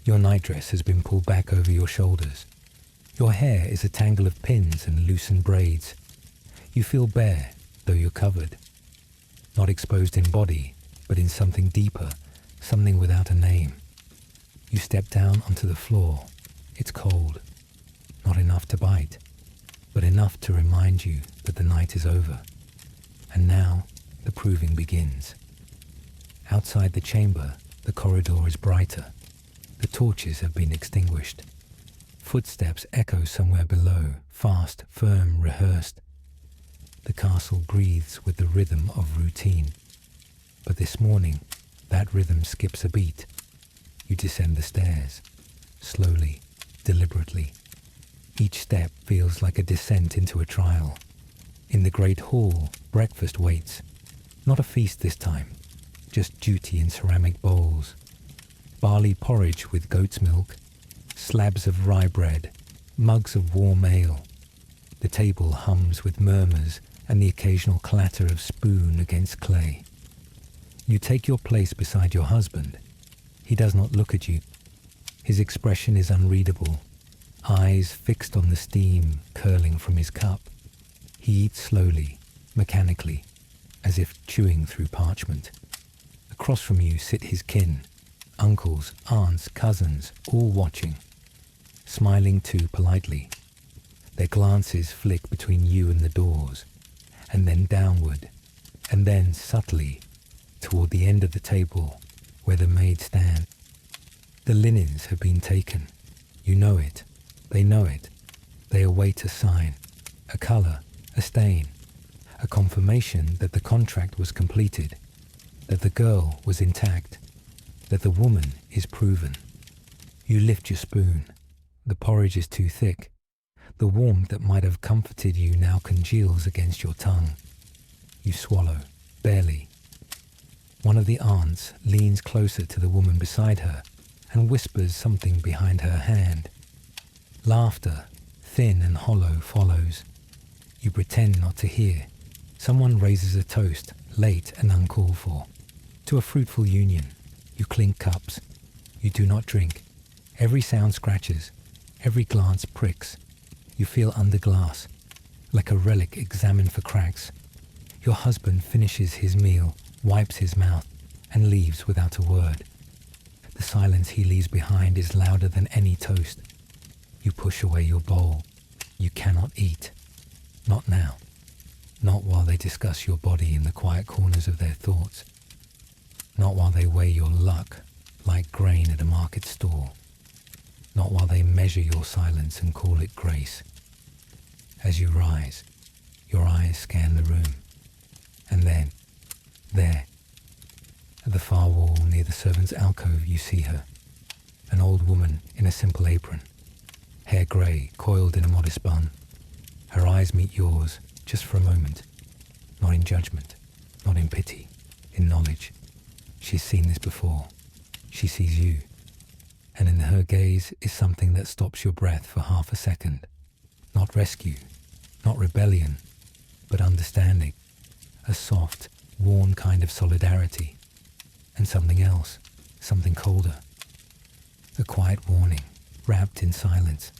Your nightdress has been pulled back over your shoulders. Your hair is a tangle of pins and loosened braids. You feel bare, though you're covered. Not exposed in body, but in something deeper, something without a name. You step down onto the floor. It's cold. Not enough to bite, but enough to remind you that the night is over. And now, the proving begins. Outside the chamber, the corridor is brighter. The torches have been extinguished. Footsteps echo somewhere below, fast, firm, rehearsed. The castle breathes with the rhythm of routine. But this morning, that rhythm skips a beat. You descend the stairs, slowly, deliberately. Each step feels like a descent into a trial. In the great hall, breakfast waits. Not a feast this time, just duty in ceramic bowls. Barley porridge with goat's milk, slabs of rye bread, mugs of warm ale. The table hums with murmurs and the occasional clatter of spoon against clay. You take your place beside your husband. He does not look at you. His expression is unreadable, eyes fixed on the steam curling from his cup. He eats slowly, mechanically, as if chewing through parchment. Across from you sit his kin, uncles, aunts, cousins, all watching, smiling too politely. Their glances flick between you and the doors, and then downward, and then subtly toward the end of the table where the maid stands. The linens have been taken. You know it. They know it. They await a sign, a colour, a stain, a confirmation that the contract was completed, that the girl was intact, that the woman is proven. You lift your spoon. The porridge is too thick. The warmth that might have comforted you now congeals against your tongue. You swallow, barely. One of the aunts leans closer to the woman beside her and whispers something behind her hand. Laughter, thin and hollow, follows. You pretend not to hear. Someone raises a toast, late and uncalled for. To a fruitful union. You clink cups. You do not drink. Every sound scratches. Every glance pricks. You feel under glass, like a relic examined for cracks. Your husband finishes his meal, wipes his mouth, and leaves without a word. The silence he leaves behind is louder than any toast. You push away your bowl. You cannot eat. Not now. Not while they discuss your body in the quiet corners of their thoughts. Not while they weigh your luck like grain at a market stall. Not while they measure your silence and call it grace. As you rise, your eyes scan the room. And then, there, at the far wall near the servant's alcove, you see her. An old woman in a simple apron. Hair grey, coiled in a modest bun. Her eyes meet yours, just for a moment. Not in judgment, not in pity, in knowledge. She's seen this before. She sees you. And in her gaze is something that stops your breath for half a second. Not rescue, not rebellion, but understanding. A soft, worn kind of solidarity. And something else, something colder. A quiet warning, wrapped in silence.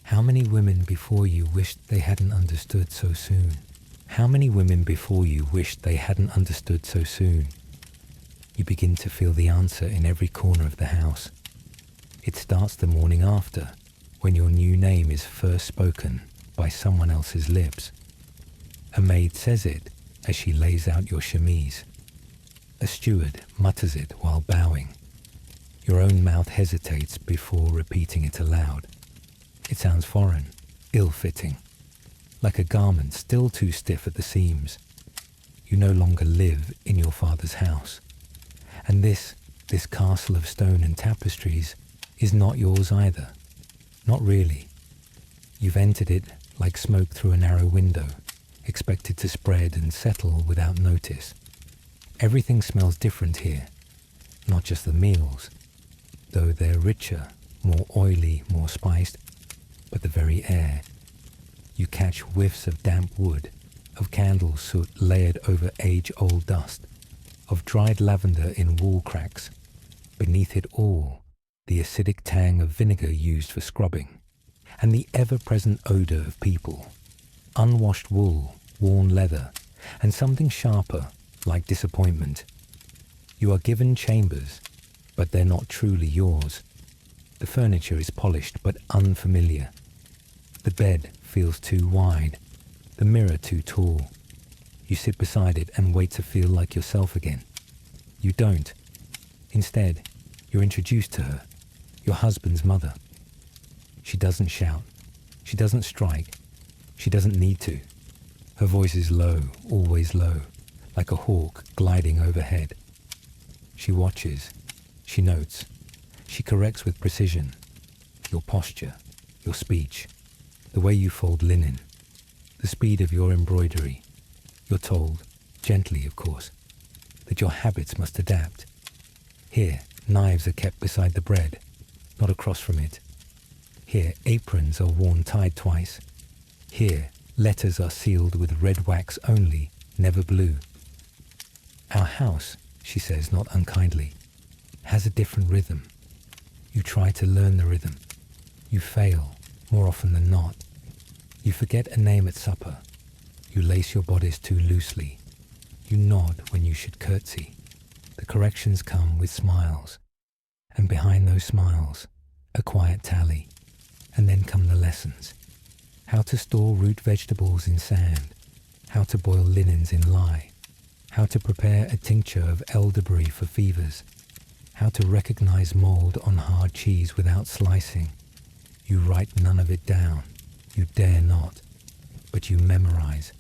How many women before you wished they hadn't understood so soon? How many women before you wished they hadn't understood so soon? You begin to feel the answer in every corner of the house. It starts the morning after, when your new name is first spoken by someone else's lips. A maid says it as she lays out your chemise. A steward mutters it while bowing. Your own mouth hesitates before repeating it aloud. It sounds foreign, ill-fitting, like a garment still too stiff at the seams. You no longer live in your father's house. And this castle of stone and tapestries is not yours either. Not really. You've entered it like smoke through a narrow window, expected to spread and settle without notice. Everything smells different here, not just the meals, though they're richer, more oily, more spiced, but the very air. You catch whiffs of damp wood, of candle soot layered over age-old dust, of dried lavender in wall cracks. Beneath it all, the acidic tang of vinegar used for scrubbing, and the ever-present odor of people. Unwashed wool, worn leather, and something sharper, like disappointment. You are given chambers, but they're not truly yours. The furniture is polished but unfamiliar. The bed feels too wide, the mirror too tall. You sit beside it and wait to feel like yourself again. You don't. Instead, you're introduced to her, your husband's mother. She doesn't shout. She doesn't strike. She doesn't need to. Her voice is low, always low, like a hawk gliding overhead. She watches. She notes. She corrects with precision. Your posture, your speech, the way you fold linen, the speed of your embroidery. You're told, gently of course, that your habits must adapt. Here, knives are kept beside the bread, not across from it. Here, aprons are worn tied twice. Here, letters are sealed with red wax only, never blue. Our house, she says not unkindly, has a different rhythm. You try to learn the rhythm. You fail, more often than not. You forget a name at supper. You lace your bodice too loosely. You nod when you should curtsy. The corrections come with smiles. And behind those smiles, a quiet tally. And then come the lessons. How to store root vegetables in sand. How to boil linens in lye. How to prepare a tincture of elderberry for fevers. How to recognize mold on hard cheese without slicing. You write none of it down. You dare not. But you memorize.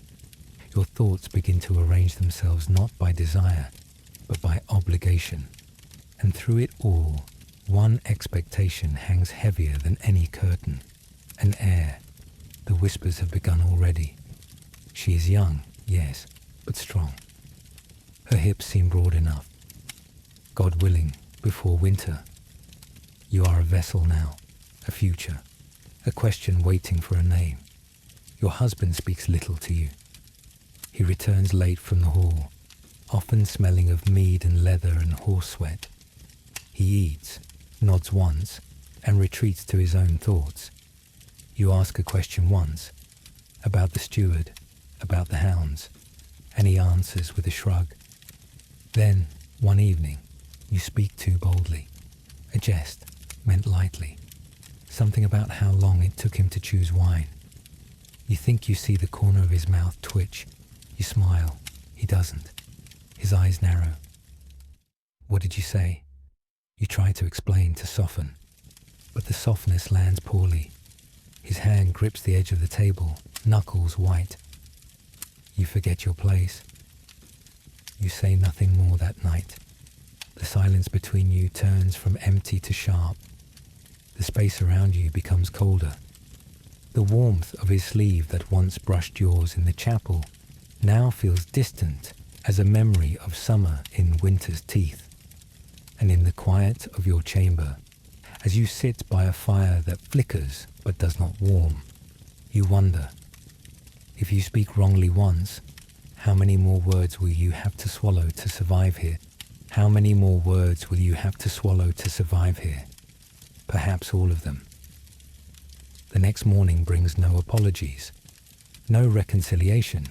Your thoughts begin to arrange themselves not by desire, but by obligation. And through it all, one expectation hangs heavier than any curtain. An air. The whispers have begun already. She is young, yes, but strong. Her hips seem broad enough. God willing, before winter. You are a vessel now, a future, a question waiting for a name. Your husband speaks little to you. He returns late from the hall, often smelling of mead and leather and horse sweat. He eats, nods once, and retreats to his own thoughts. You ask a question once, about the steward, about the hounds, and he answers with a shrug. Then, one evening, you speak too boldly, a jest, meant lightly, something about how long it took him to choose wine. You think you see the corner of his mouth twitch. You smile. He doesn't. His eyes narrow. What did you say? You try to explain, to soften, but the softness lands poorly. His hand grips the edge of the table, knuckles white. You forget your place. You say nothing more that night. The silence between you turns from empty to sharp. The space around you becomes colder. The warmth of his sleeve that once brushed yours in the chapel now feels distant as a memory of summer in winter's teeth. And in the quiet of your chamber, as you sit by a fire that flickers but does not warm, you wonder, if you speak wrongly once, how many more words will you have to swallow to survive here? How many more words will you have to swallow to survive here? Perhaps all of them. The next morning brings no apologies, no reconciliation,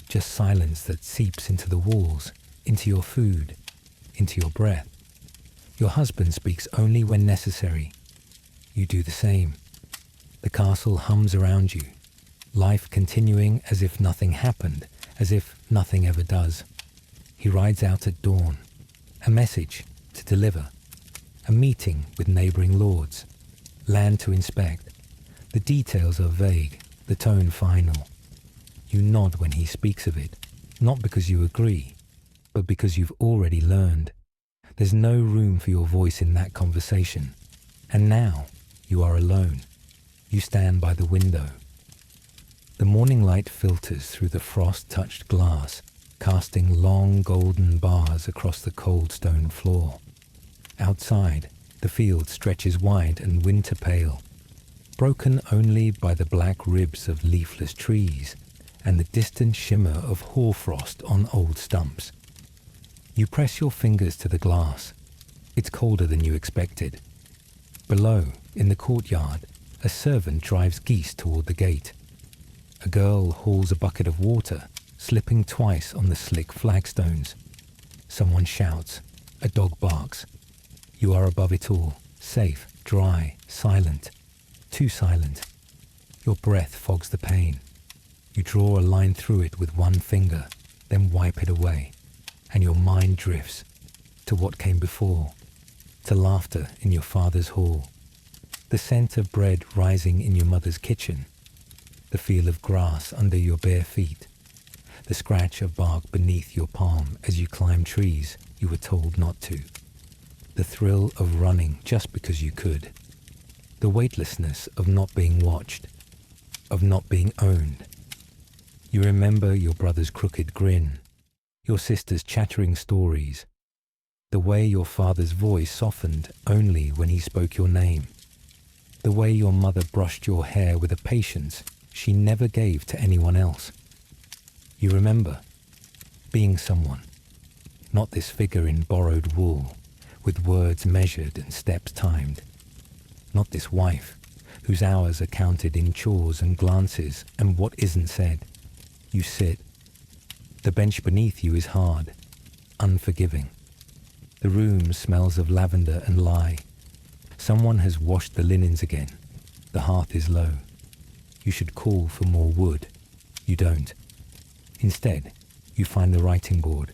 just silence that seeps into the walls, into your food, into your breath. Your husband speaks only when necessary. You do the same. The castle hums around you, life continuing as if nothing happened, as if nothing ever does. He rides out at dawn, a message to deliver, a meeting with neighbouring lords, land to inspect. The details are vague, the tone final. You nod when he speaks of it, not because you agree, but because you've already learned. There's no room for your voice in that conversation. And now you are alone. You stand by the window. The morning light filters through the frost-touched glass, casting long golden bars across the cold stone floor. Outside, the field stretches wide and winter pale, broken only by the black ribs of leafless trees and the distant shimmer of hoarfrost on old stumps. You press your fingers to the glass. It's colder than you expected. Below, in the courtyard, a servant drives geese toward the gate. A girl hauls a bucket of water, slipping twice on the slick flagstones. Someone shouts. A dog barks. You are above it all, safe, dry, silent. Too silent. Your breath fogs the pain. You draw a line through it with one finger, then wipe it away, and your mind drifts to what came before, to laughter in your father's hall, the scent of bread rising in your mother's kitchen, the feel of grass under your bare feet, the scratch of bark beneath your palm as you climb trees you were told not to, the thrill of running just because you could, the weightlessness of not being watched, of not being owned. You remember your brother's crooked grin, your sister's chattering stories, the way your father's voice softened only when he spoke your name, the way your mother brushed your hair with a patience she never gave to anyone else. You remember being someone, not this figure in borrowed wool, with words measured and steps timed, not this wife whose hours are counted in chores and glances and what isn't said. You sit. The bench beneath you is hard, unforgiving. The room smells of lavender and lye. Someone has washed the linens again. The hearth is low. You should call for more wood. You don't. Instead, you find the writing board.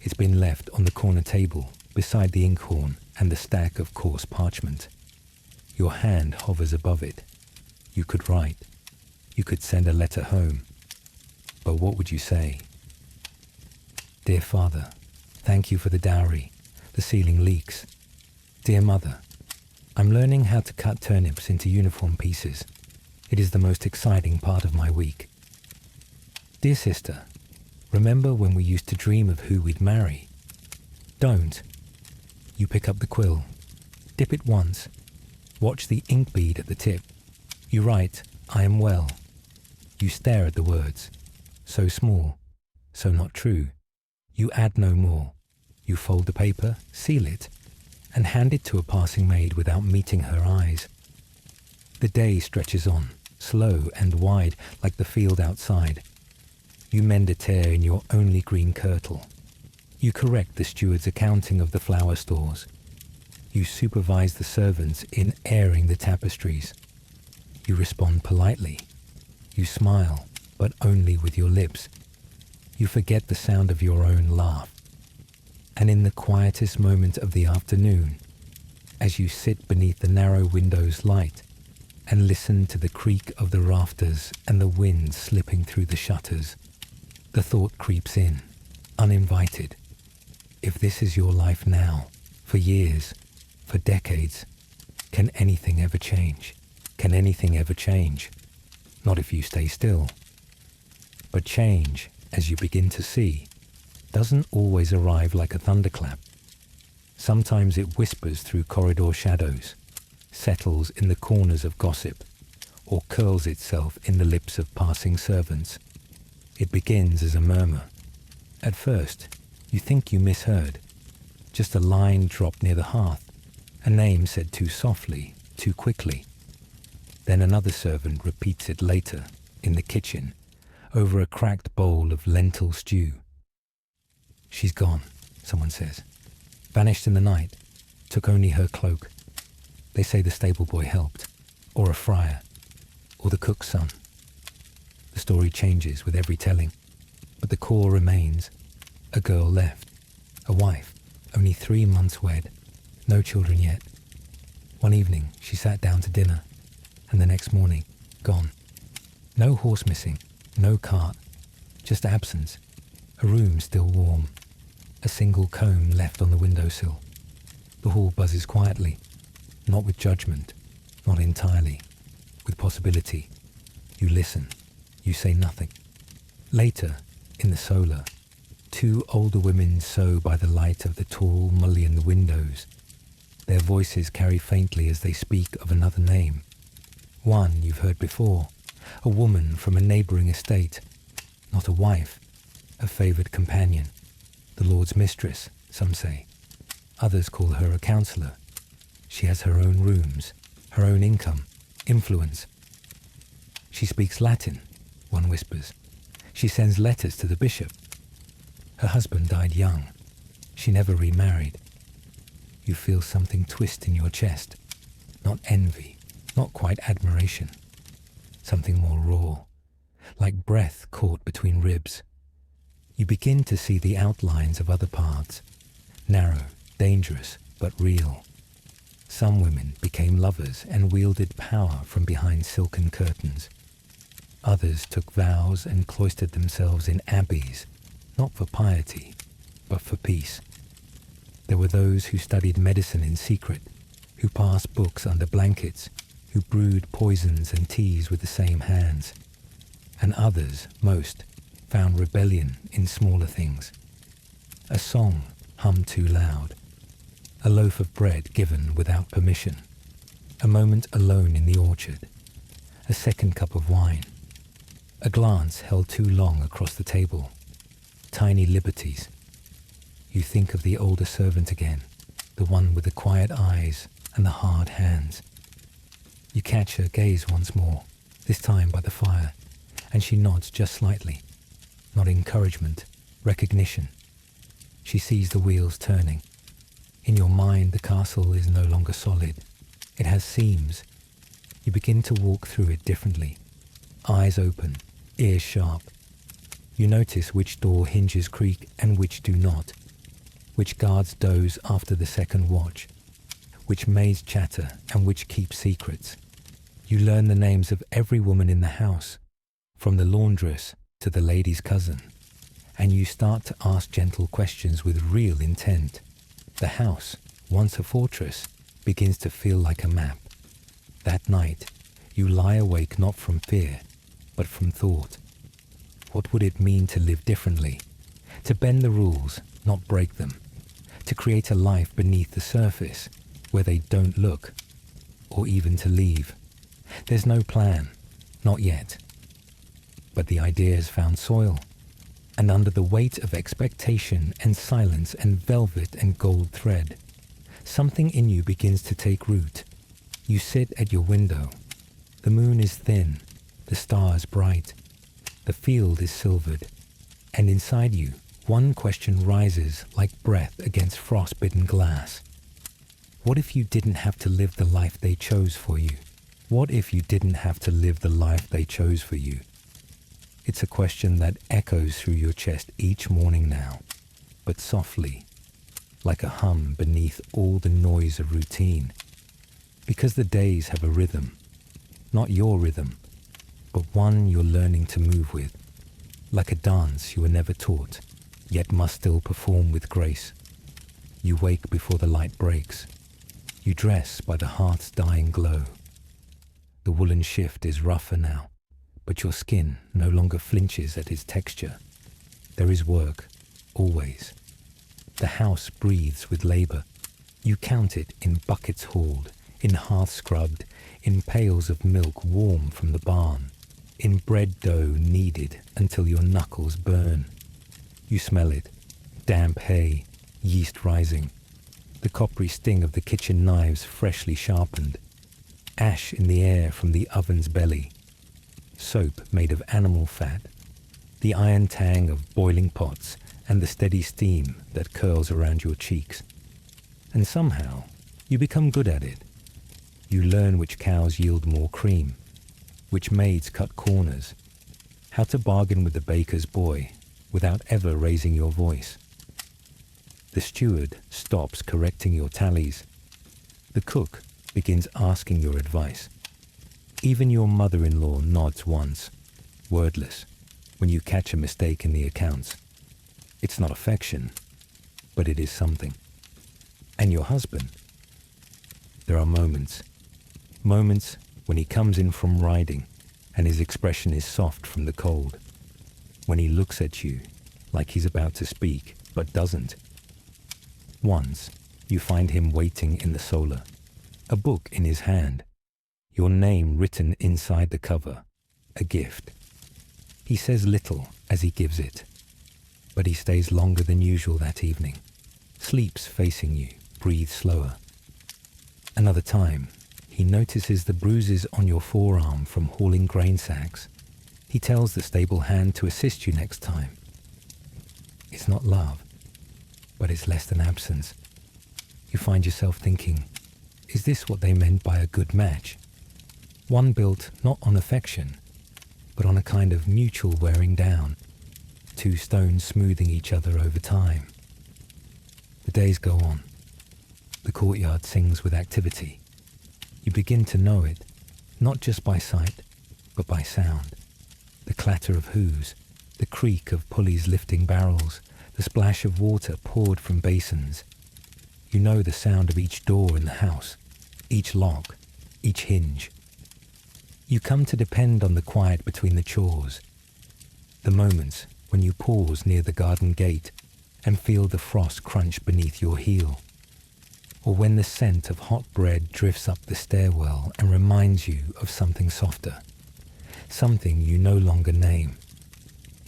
It's been left on the corner table beside the inkhorn and the stack of coarse parchment. Your hand hovers above it. You could write. You could send a letter home. But what would you say? Dear Father, thank you for the dowry. The ceiling leaks. Dear Mother, I'm learning how to cut turnips into uniform pieces. It is the most exciting part of my week. Dear Sister, remember when we used to dream of who we'd marry? Don't. You pick up the quill. Dip it once. Watch the ink bead at the tip. You write, I am well. You stare at the words. So small, so not true. You add no more. You fold the paper, seal it, and hand it to a passing maid without meeting her eyes. The day stretches on, slow and wide like the field outside. You mend a tear in your only green kirtle. You correct the steward's accounting of the flower stores. You supervise the servants in airing the tapestries. You respond politely. You smile, but only with your lips. You forget the sound of your own laugh. And in the quietest moment of the afternoon, as you sit beneath the narrow window's light and listen to the creak of the rafters and the wind slipping through the shutters, the thought creeps in, uninvited. If this is your life now, for years, for decades, can anything ever change? Can anything ever change? Not if you stay still. But change, as you begin to see, doesn't always arrive like a thunderclap. Sometimes it whispers through corridor shadows, settles in the corners of gossip, or curls itself in the lips of passing servants. It begins as a murmur. At first, you think you misheard. Just a line dropped near the hearth, a name said too softly, too quickly. Then another servant repeats it later, in the kitchen, over a cracked bowl of lentil stew. She's gone, someone says. Vanished in the night, took only her cloak. They say the stable boy helped, or a friar, or the cook's son. The story changes with every telling, but the core remains. A girl left, a wife, only 3 months wed, no children yet. One evening she sat down to dinner, and the next morning, gone. No horse missing, no cart, just absence, a room still warm, a single comb left on the windowsill. The hall buzzes quietly, not with judgment, not entirely, with possibility. You listen, you say nothing. Later, in the solar, 2 older women sew by the light of the tall mullioned windows. Their voices carry faintly as they speak of another name. One you've heard before, a woman from a neighbouring estate, not a wife, a favoured companion, the Lord's mistress, some say. Others call her a counsellor. She has her own rooms, her own income, influence. She speaks Latin, one whispers. She sends letters to the bishop. Her husband died young. She never remarried. You feel something twist in your chest. Not envy, not quite admiration. Something more raw, like breath caught between ribs. You begin to see the outlines of other paths, narrow, dangerous, but real. Some women became lovers and wielded power from behind silken curtains. Others took vows and cloistered themselves in abbeys, not for piety, but for peace. There were those who studied medicine in secret, who passed books under blankets, who brewed poisons and teas with the same hands. And others, most, found rebellion in smaller things. A song hummed too loud, a loaf of bread given without permission, a moment alone in the orchard, a second cup of wine, a glance held too long across the table, tiny liberties. You think of the older servant again, the one with the quiet eyes and the hard hands. You catch her gaze once more, this time by the fire, and she nods just slightly. Not encouragement, recognition. She sees the wheels turning. In your mind, the castle is no longer solid. It has seams. You begin to walk through it differently. Eyes open, ears sharp. You notice which door hinges creak and which do not, which guards doze after the second watch, which maids chatter and which keep secrets. You learn the names of every woman in the house, from the laundress to the lady's cousin, and you start to ask gentle questions with real intent. The house, once a fortress, begins to feel like a map. That night, you lie awake not from fear, but from thought. What would it mean to live differently? To bend the rules, not break them. To create a life beneath the surface, where they don't look, or even to leave. There's no plan, not yet. But the idea has found soil, and under the weight of expectation and silence and velvet and gold thread, something in you begins to take root. You sit at your window. The moon is thin, the stars bright, the field is silvered, and inside you, one question rises like breath against frost-bitten glass. What if you didn't have to live the life they chose for you? What if you didn't have to live the life they chose for you? It's a question that echoes through your chest each morning now, but softly, like a hum beneath all the noise of routine. Because the days have a rhythm, not your rhythm, but one you're learning to move with, like a dance you were never taught, yet must still perform with grace. You wake before the light breaks. You dress by the hearth's dying glow. The woolen shift is rougher now, but your skin no longer flinches at its texture. There is work, always. The house breathes with labour. You count it in buckets hauled, in hearth scrubbed, in pails of milk warm from the barn, in bread dough kneaded until your knuckles burn. You smell it, damp hay, yeast rising, the coppery sting of the kitchen knives freshly sharpened, ash in the air from the oven's belly, soap made of animal fat, the iron tang of boiling pots, and the steady steam that curls around your cheeks. And somehow, you become good at it. You learn which cows yield more cream, which maids cut corners, how to bargain with the baker's boy without ever raising your voice. The steward stops correcting your tallies. The cook begins asking your advice. Even your mother-in-law nods once, wordless, when you catch a mistake in the accounts. It's not affection, but it is something. And your husband? There are moments when he comes in from riding and his expression is soft from the cold, when he looks at you like he's about to speak but doesn't. Once, you find him waiting in the solar, a book in his hand, your name written inside the cover, a gift. He says little as he gives it, but he stays longer than usual that evening, sleeps facing you, breathes slower. Another time, he notices the bruises on your forearm from hauling grain sacks. He tells the stable hand to assist you next time. It's not love, but it's less than absence. You find yourself thinking, is this what they meant by a good match? One built not on affection, but on a kind of mutual wearing down, two stones smoothing each other over time. The days go on. The courtyard sings with activity. You begin to know it, not just by sight, but by sound. The clatter of hooves, the creak of pulleys lifting barrels, the splash of water poured from basins. You know the sound of each door in the house, each lock, each hinge. You come to depend on the quiet between the chores, the moments when you pause near the garden gate and feel the frost crunch beneath your heel, or when the scent of hot bread drifts up the stairwell and reminds you of something softer, something you no longer name.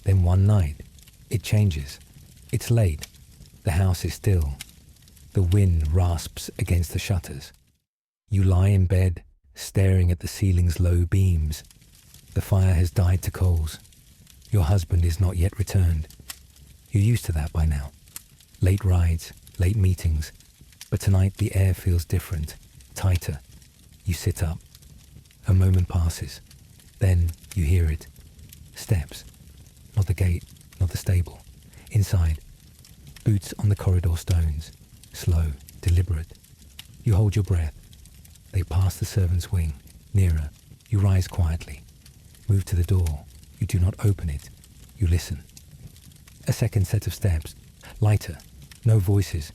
Then one night, it changes. It's late. The house is still. The wind rasps against the shutters. You lie in bed, staring at the ceiling's low beams. The fire has died to coals. Your husband is not yet returned. You're used to that by now. Late rides, late meetings. But tonight the air feels different, tighter. You sit up. A moment passes. Then you hear it. Steps. Not the gate, not the stable. Inside. Boots on the corridor stones. Slow, deliberate. You hold your breath. They pass the servant's wing. Nearer. You rise quietly. Move to the door. You do not open it. You listen. A second set of steps. Lighter. No voices.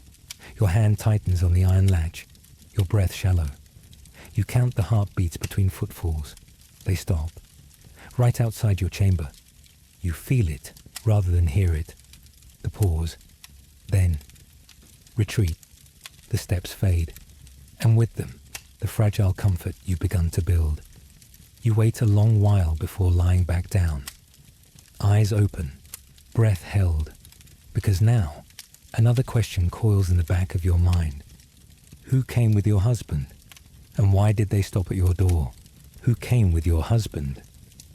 Your hand tightens on the iron latch. Your breath shallow. You count the heartbeats between footfalls. They stop. Right outside your chamber. You feel it rather than hear it. The pause. Then retreat. The steps fade. And with them, the fragile comfort you've begun to build. You wait a long while before lying back down. Eyes open. Breath held. Because now, another question coils in the back of your mind. Who came with your husband? And why did they stop at your door? Who came with your husband?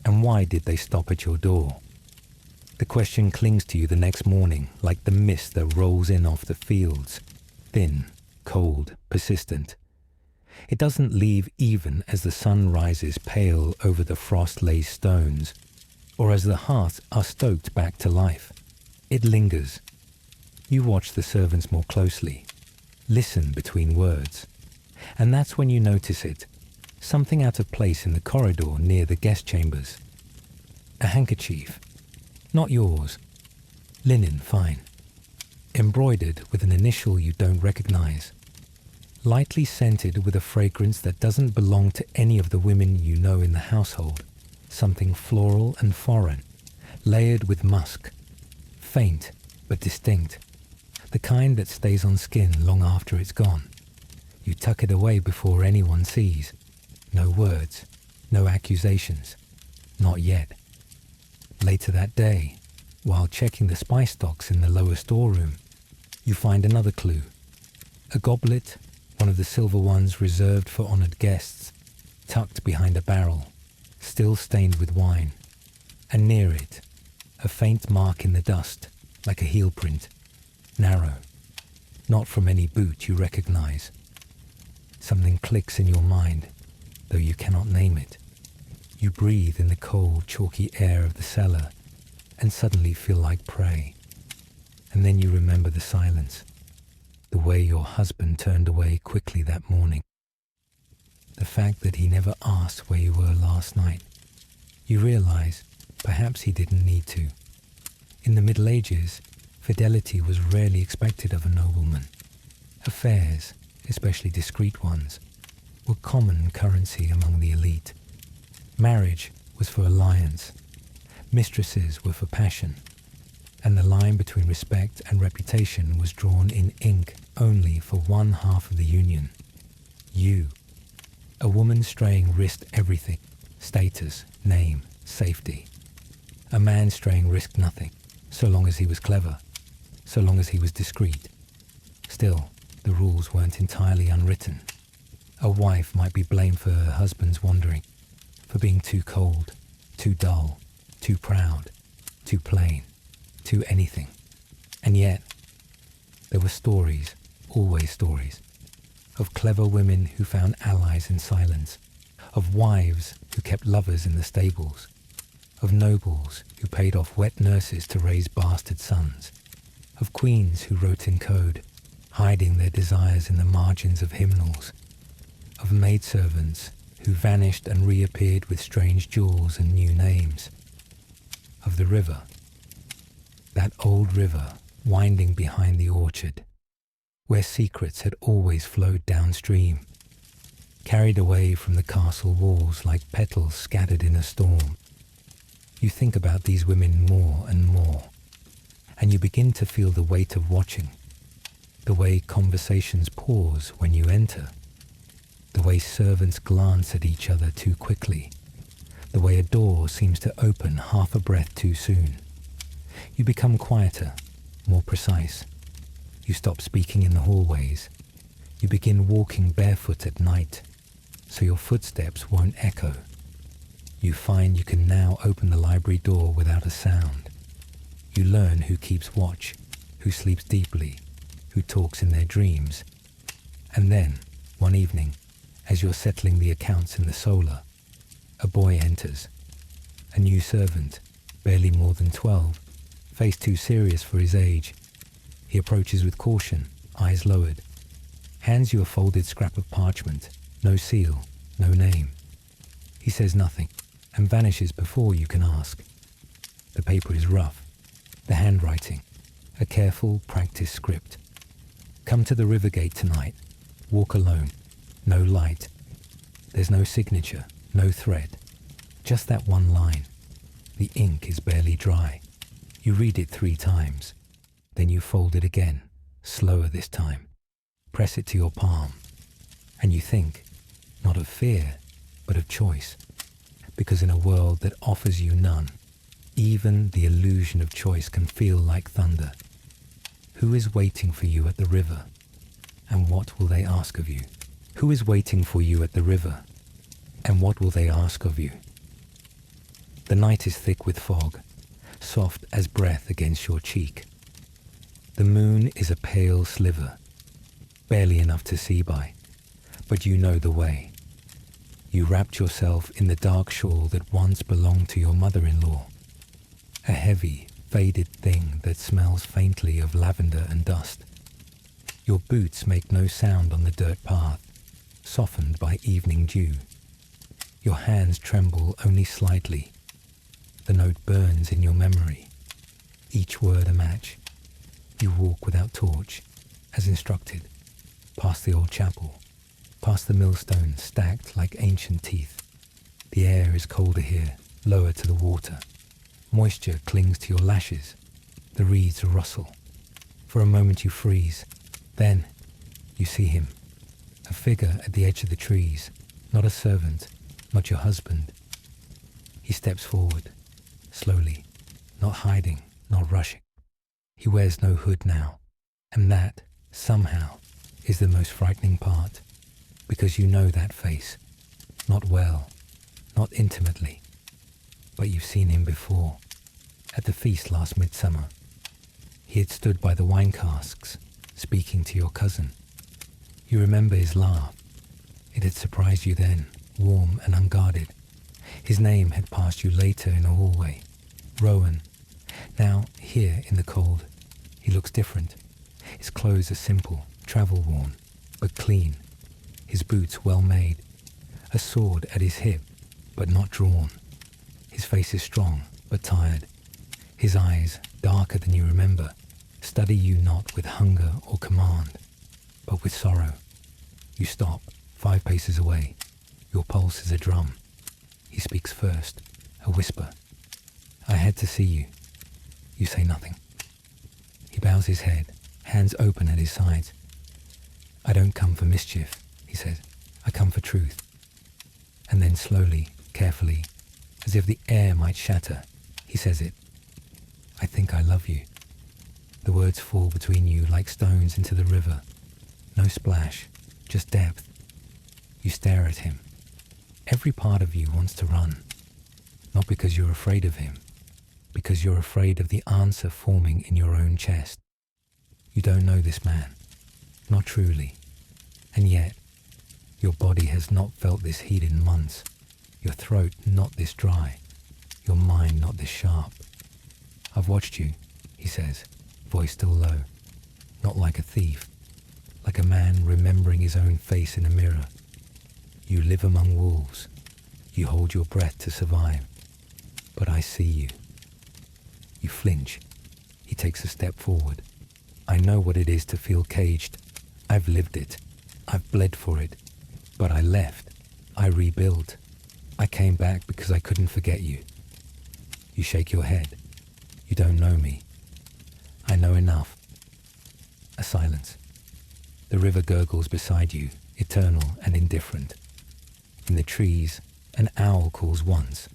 And why did they stop at your door? The question clings to you the next morning like the mist that rolls in off the fields. Thin, cold, persistent. It doesn't leave even as the sun rises pale over the frost-laced stones, or as the hearths are stoked back to life. It lingers. You watch the servants more closely, listen between words, and that's when you notice it, something out of place in the corridor near the guest chambers. A handkerchief, not yours, linen fine, embroidered with an initial you don't recognize, lightly scented with a fragrance that doesn't belong to any of the women you know in the household, something floral and foreign, layered with musk, faint but distinct. The kind that stays on skin long after it's gone. You tuck it away before anyone sees. No words, no accusations. Not yet. Later that day, while checking the spice stocks in the lower storeroom, you find another clue. A goblet, one of the silver ones reserved for honored guests. tucked behind a barrel, still stained with wine, and near it, a faint mark in the dust, like a heel print, narrow, not from any boot you recognize. Something clicks in your mind, though you cannot name it. You breathe in the cold, chalky air of the cellar and suddenly feel like prey. And then you remember the silence, the way your husband turned away quickly that morning. The fact that he never asked where you were last night. You realize perhaps he didn't need to. In the Middle Ages, fidelity was rarely expected of a nobleman. Affairs, especially discreet ones, were common currency among the elite. Marriage was for alliance, mistresses were for passion, and the line between respect and reputation was drawn in ink only for one half of the union. You. A woman straying risked everything: status, name, safety. A man straying risked nothing, so long as he was clever, so long as he was discreet. Still, the rules weren't entirely unwritten. A wife might be blamed for her husband's wandering, for being too cold, too dull, too proud, too plain, too anything. And yet, there were stories, always stories, of clever women who found allies in silence, of wives who kept lovers in the stables, of nobles who paid off wet nurses to raise bastard sons, of queens who wrote in code, hiding their desires in the margins of hymnals, of maidservants who vanished and reappeared with strange jewels and new names, of the river, that old river winding behind the orchard, where secrets had always flowed downstream, carried away from the castle walls like petals scattered in a storm. You think about these women more and more, and you begin to feel the weight of watching, the way conversations pause when you enter, the way servants glance at each other too quickly, the way a door seems to open half a breath too soon. You become quieter, more precise. You stop speaking in the hallways. You begin walking barefoot at night, so your footsteps won't echo. You find you can now open the library door without a sound. You learn who keeps watch, who sleeps deeply, who talks in their dreams. And then, one evening, as you're settling the accounts in the solar, a boy enters. A new servant, barely more than 12, face too serious for his age. He approaches with caution, eyes lowered, hands you a folded scrap of parchment, no seal, no name. He says nothing, and vanishes before you can ask. The paper is rough, the handwriting, a careful, practiced script. Come to the river gate tonight, walk alone, no light. There's no signature, no thread, just that one line. The ink is barely dry. You read it 3 times. Then you fold it again, slower this time. Press it to your palm. And you think, not of fear, but of choice. Because in a world that offers you none, even the illusion of choice can feel like thunder. Who is waiting for you at the river? And what will they ask of you? Who is waiting for you at the river? And what will they ask of you? The night is thick with fog, soft as breath against your cheek. The moon is a pale sliver, barely enough to see by, but you know the way. You wrapped yourself in the dark shawl that once belonged to your mother-in-law, a heavy, faded thing that smells faintly of lavender and dust. Your boots make no sound on the dirt path, softened by evening dew. Your hands tremble only slightly. The note burns in your memory, each word a match. You walk without torch, as instructed, past the old chapel, past the millstones stacked like ancient teeth. The air is colder here, lower to the water. Moisture clings to your lashes. The reeds rustle. For a moment you freeze. Then you see him, a figure at the edge of the trees, not a servant, not your husband. He steps forward, slowly, not hiding, not rushing. He wears no hood now, and that, somehow, is the most frightening part, because you know that face. Not well, not intimately, but you've seen him before, at the feast last midsummer. He had stood by the wine casks, speaking to your cousin. You remember his laugh. It had surprised you then, warm and unguarded. His name had passed you later in a hallway. Rowan. Now, here in the cold, he looks different. His clothes are simple, travel-worn, but clean. His boots well made. A sword at his hip, but not drawn. His face is strong, but tired. His eyes, darker than you remember, study you not with hunger or command, but with sorrow. You stop, 5 paces away. Your pulse is a drum. He speaks first, a whisper. I had to see you. You say nothing. He bows his head, hands open at his sides. I don't come for mischief, he says. I come for truth. And then slowly, carefully, as if the air might shatter, he says it. I think I love you. The words fall between you like stones into the river. No splash, just depth. You stare at him. Every part of you wants to run. Not because you're afraid of him, because you're afraid of the answer forming in your own chest. You don't know this man, not truly. And yet, your body has not felt this heat in months. Your throat not this dry. Your mind not this sharp. I've watched you, he says, voice still low. Not like a thief, like a man remembering his own face in a mirror. You live among wolves. You hold your breath to survive. But I see you. You flinch. He takes a step forward. I know what it is to feel caged. I've lived it. I've bled for it. But I left. I rebuilt. I came back because I couldn't forget you. You shake your head. You don't know me. I know enough. A silence. The river gurgles beside you, eternal and indifferent. In the trees, an owl calls once,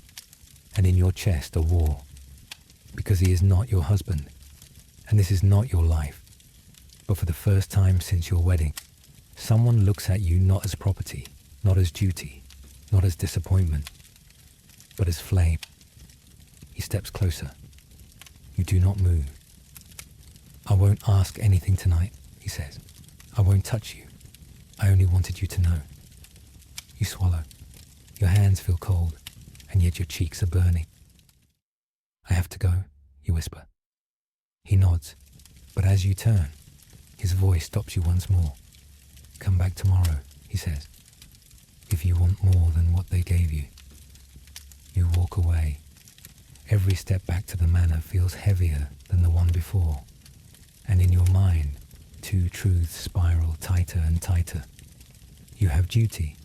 and in your chest a war. Because he is not your husband, and this is not your life. But for the first time since your wedding, someone looks at you not as property, not as duty, not as disappointment, but as flame. He steps closer. You do not move. I won't ask anything tonight, he says. I won't touch you. I only wanted you to know. You swallow. Your hands feel cold, and yet your cheeks are burning. I have to go, you whisper. He nods, but as you turn, his voice stops you once more. Come back tomorrow, he says, if you want more than what they gave you. You walk away. Every step back to the manor feels heavier than the one before, and in your mind, 2 truths spiral tighter and tighter. You have duty,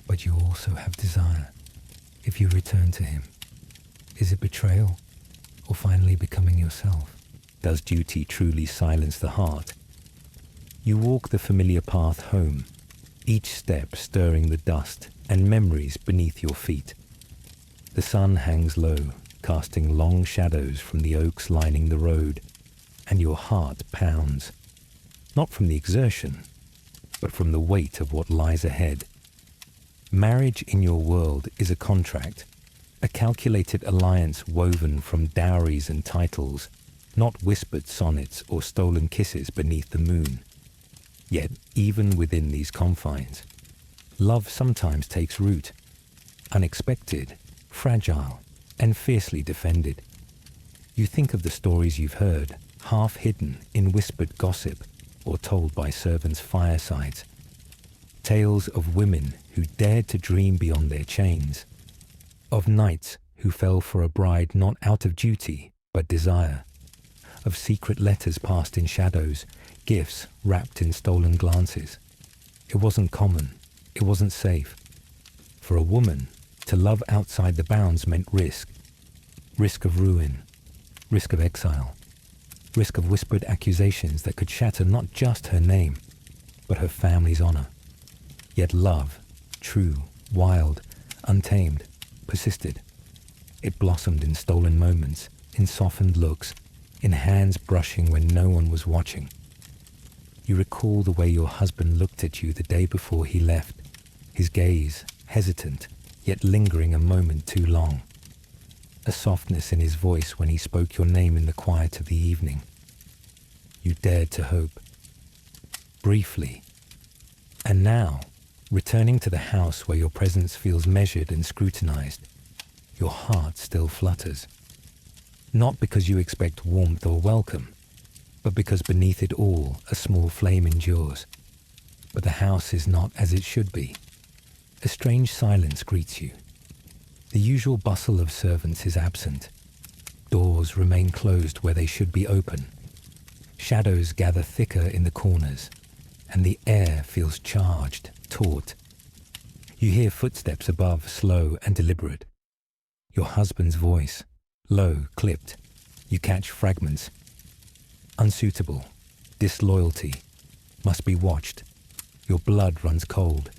but you also have desire. If you return to him, is it betrayal, or finally becoming yourself? Does duty truly silence the heart? You walk the familiar path home, each step stirring the dust and memories beneath your feet. The sun hangs low, casting long shadows from the oaks lining the road, and your heart pounds, not from the exertion, but from the weight of what lies ahead. Marriage in your world is a contract, a calculated alliance woven from dowries and titles, not whispered sonnets or stolen kisses beneath the moon. Yet, even within these confines, love sometimes takes root, unexpected, fragile, and fiercely defended. You think of the stories you've heard, half hidden in whispered gossip or told by servants' firesides. Tales of women who dared to dream beyond their chains, of knights who fell for a bride not out of duty but desire, of secret letters passed in shadows, gifts wrapped in stolen glances. It wasn't common, it wasn't safe. For a woman, to love outside the bounds meant risk. Risk of ruin, risk of exile, risk of whispered accusations that could shatter not just her name, but her family's honor. Yet love, true, wild, untamed, persisted. It blossomed in stolen moments, in softened looks, in hands brushing when no one was watching. You recall the way your husband looked at you the day before he left, his gaze hesitant, yet lingering a moment too long. A softness in his voice when he spoke your name in the quiet of the evening. You dared to hope. Briefly. And now, returning to the house where your presence feels measured and scrutinized, your heart still flutters. Not because you expect warmth or welcome, but because beneath it all a small flame endures. But the house is not as it should be. A strange silence greets you. The usual bustle of servants is absent. Doors remain closed where they should be open. Shadows gather thicker in the corners, and the air feels charged, taut. You hear footsteps above, slow and deliberate. Your husband's voice, low, clipped. You catch fragments. Unsuitable, disloyalty, must be watched. Your blood runs cold.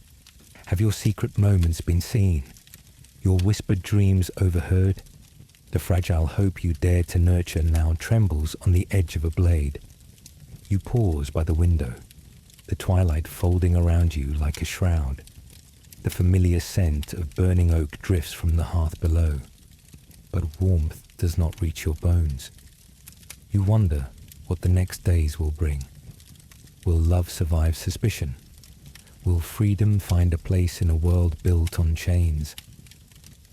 Have your secret moments been seen? Your whispered dreams overheard? The fragile hope you dared to nurture now trembles on the edge of a blade. You pause by the window, the twilight folding around you like a shroud. The familiar scent of burning oak drifts from the hearth below, but warmth does not reach your bones. You wonder what the next days will bring. Will love survive suspicion? Will freedom find a place in a world built on chains?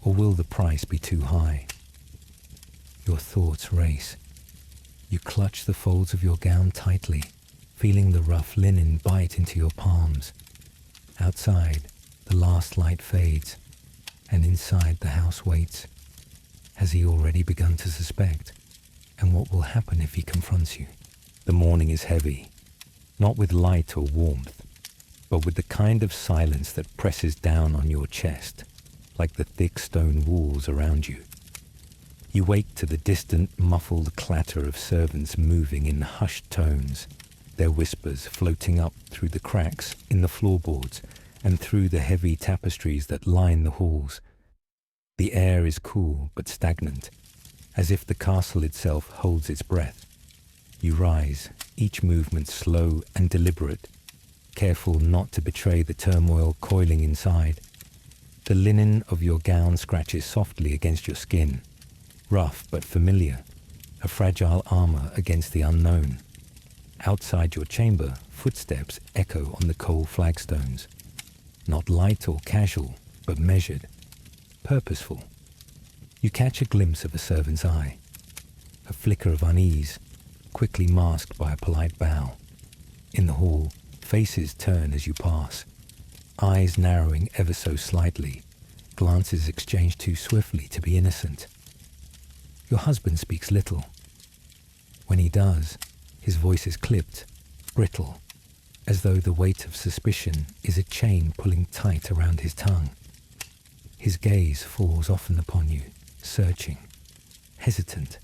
Or will the price be too high? Your thoughts race. You clutch the folds of your gown tightly, feeling the rough linen bite into your palms. Outside, the last light fades, and inside the house waits. Has he already begun to suspect? And what will happen if he confronts you? The morning is heavy, not with light or warmth, but with the kind of silence that presses down on your chest, like the thick stone walls around you. You wake to the distant, muffled clatter of servants moving in hushed tones, their whispers floating up through the cracks in the floorboards and through the heavy tapestries that line the halls. The air is cool but stagnant, as if the castle itself holds its breath. You rise, each movement slow and deliberate, careful not to betray the turmoil coiling inside. The linen of your gown scratches softly against your skin, rough but familiar, a fragile armor against the unknown. Outside your chamber, footsteps echo on the cold flagstones. Not light or casual, but measured, purposeful. You catch a glimpse of a servant's eye, a flicker of unease, quickly masked by a polite bow. In the hall, faces turn as you pass, eyes narrowing ever so slightly, glances exchanged too swiftly to be innocent. Your husband speaks little. When he does, his voice is clipped, brittle, as though the weight of suspicion is a chain pulling tight around his tongue. His gaze falls often upon you, searching, hesitant.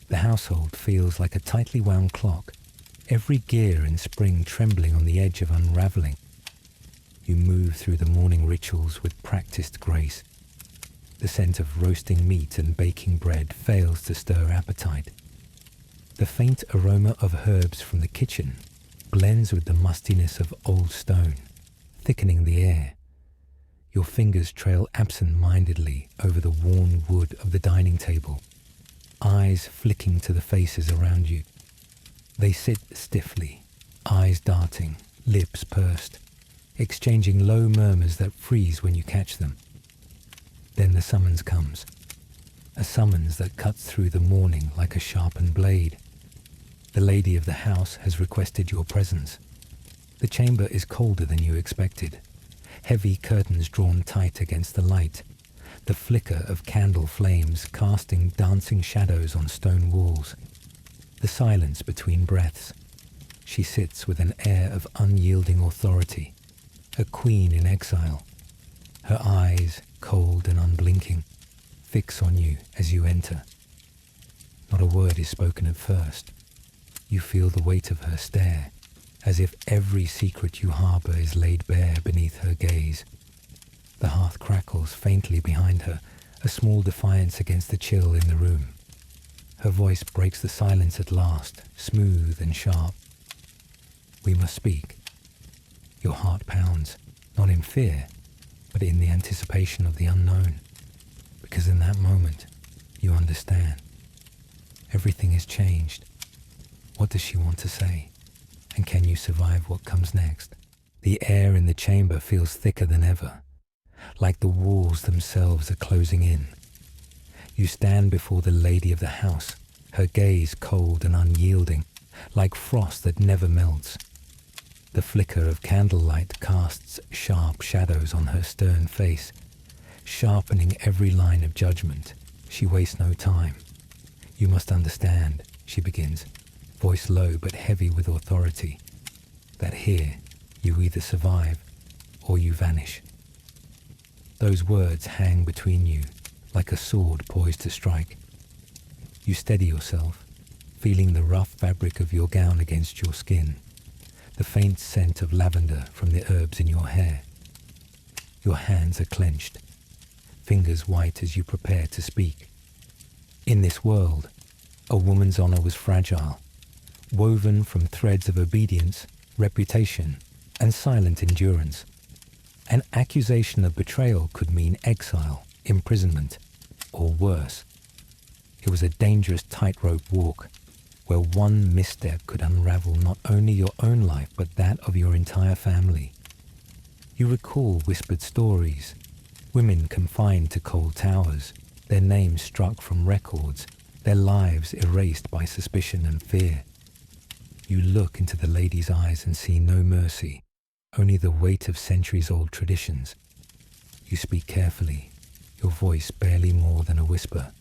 The household feels like a tightly wound clock, every gear in spring trembling on the edge of unraveling. You move through the morning rituals with practiced grace. The scent of roasting meat and baking bread fails to stir appetite. The faint aroma of herbs from the kitchen blends with the mustiness of old stone, thickening the air. Your fingers trail absent-mindedly over the worn wood of the dining table, eyes flicking to the faces around you. They sit stiffly, eyes darting, lips pursed, exchanging low murmurs that freeze when you catch them. Then the summons comes, a summons that cuts through the morning like a sharpened blade. The lady of the house has requested your presence. The chamber is colder than you expected. Heavy curtains drawn tight against the light, the flicker of candle flames casting dancing shadows on stone walls. The silence between breaths. She sits with an air of unyielding authority, a queen in exile. Her eyes, cold and unblinking, fix on you as you enter. Not a word is spoken at first. You feel the weight of her stare, as if every secret you harbour is laid bare beneath her gaze. The hearth crackles faintly behind her, a small defiance against the chill in the room. Her voice breaks the silence at last, smooth and sharp. We must speak. Your heart pounds, not in fear, but in the anticipation of the unknown. Because in that moment, you understand. Everything is changed. What does she want to say? And can you survive what comes next? The air in the chamber feels thicker than ever, like the walls themselves are closing in. You stand before the lady of the house, her gaze cold and unyielding, like frost that never melts. The flicker of candlelight casts sharp shadows on her stern face, sharpening every line of judgment. She wastes no time. You must understand, she begins, voice low but heavy with authority, that here you either survive or you vanish. Those words hang between you like a sword poised to strike. You steady yourself, feeling the rough fabric of your gown against your skin, the faint scent of lavender from the herbs in your hair. Your hands are clenched, fingers white as you prepare to speak. In this world, a woman's honor was fragile, woven from threads of obedience, reputation, and silent endurance. An accusation of betrayal could mean exile, imprisonment, or worse. It was a dangerous tightrope walk, where one misstep could unravel not only your own life but that of your entire family. You recall whispered stories, women confined to cold towers, their names struck from records, their lives erased by suspicion and fear. You look into the lady's eyes and see no mercy, only the weight of centuries-old traditions. You speak carefully, your voice barely more than a whisper.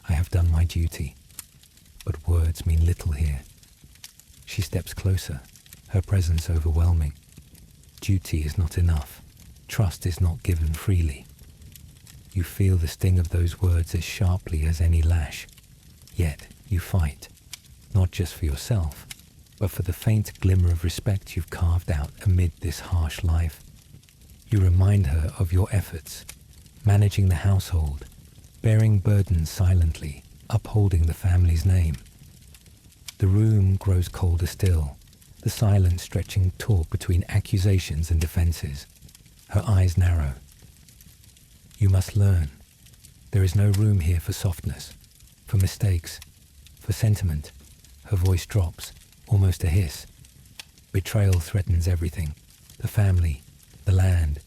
I have done my duty, but words mean little here. She steps closer, her presence overwhelming. Duty is not enough. Trust is not given freely. You feel the sting of those words as sharply as any lash. Yet you fight, not just for yourself, but for the faint glimmer of respect you've carved out amid this harsh life. You remind her of your efforts, managing the household, bearing burdens silently, upholding the family's name. The room grows colder still, the silence stretching taut between accusations and defenses. Her eyes narrow. You must learn. There is no room here for softness, for mistakes, for sentiment. Her voice drops, almost a hiss. Betrayal threatens everything. The family, the land,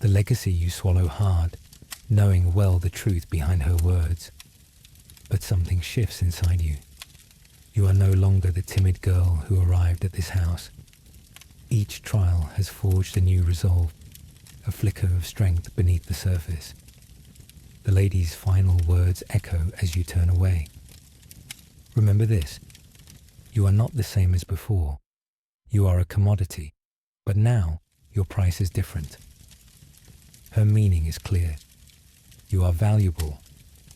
the legacy you swallow hard, knowing well the truth behind her words. But something shifts inside you. You are no longer the timid girl who arrived at this house. Each trial has forged a new resolve, a flicker of strength beneath the surface. The lady's final words echo as you turn away. Remember this, you are not the same as before. You are a commodity, but now your price is different. Her meaning is clear. You are valuable,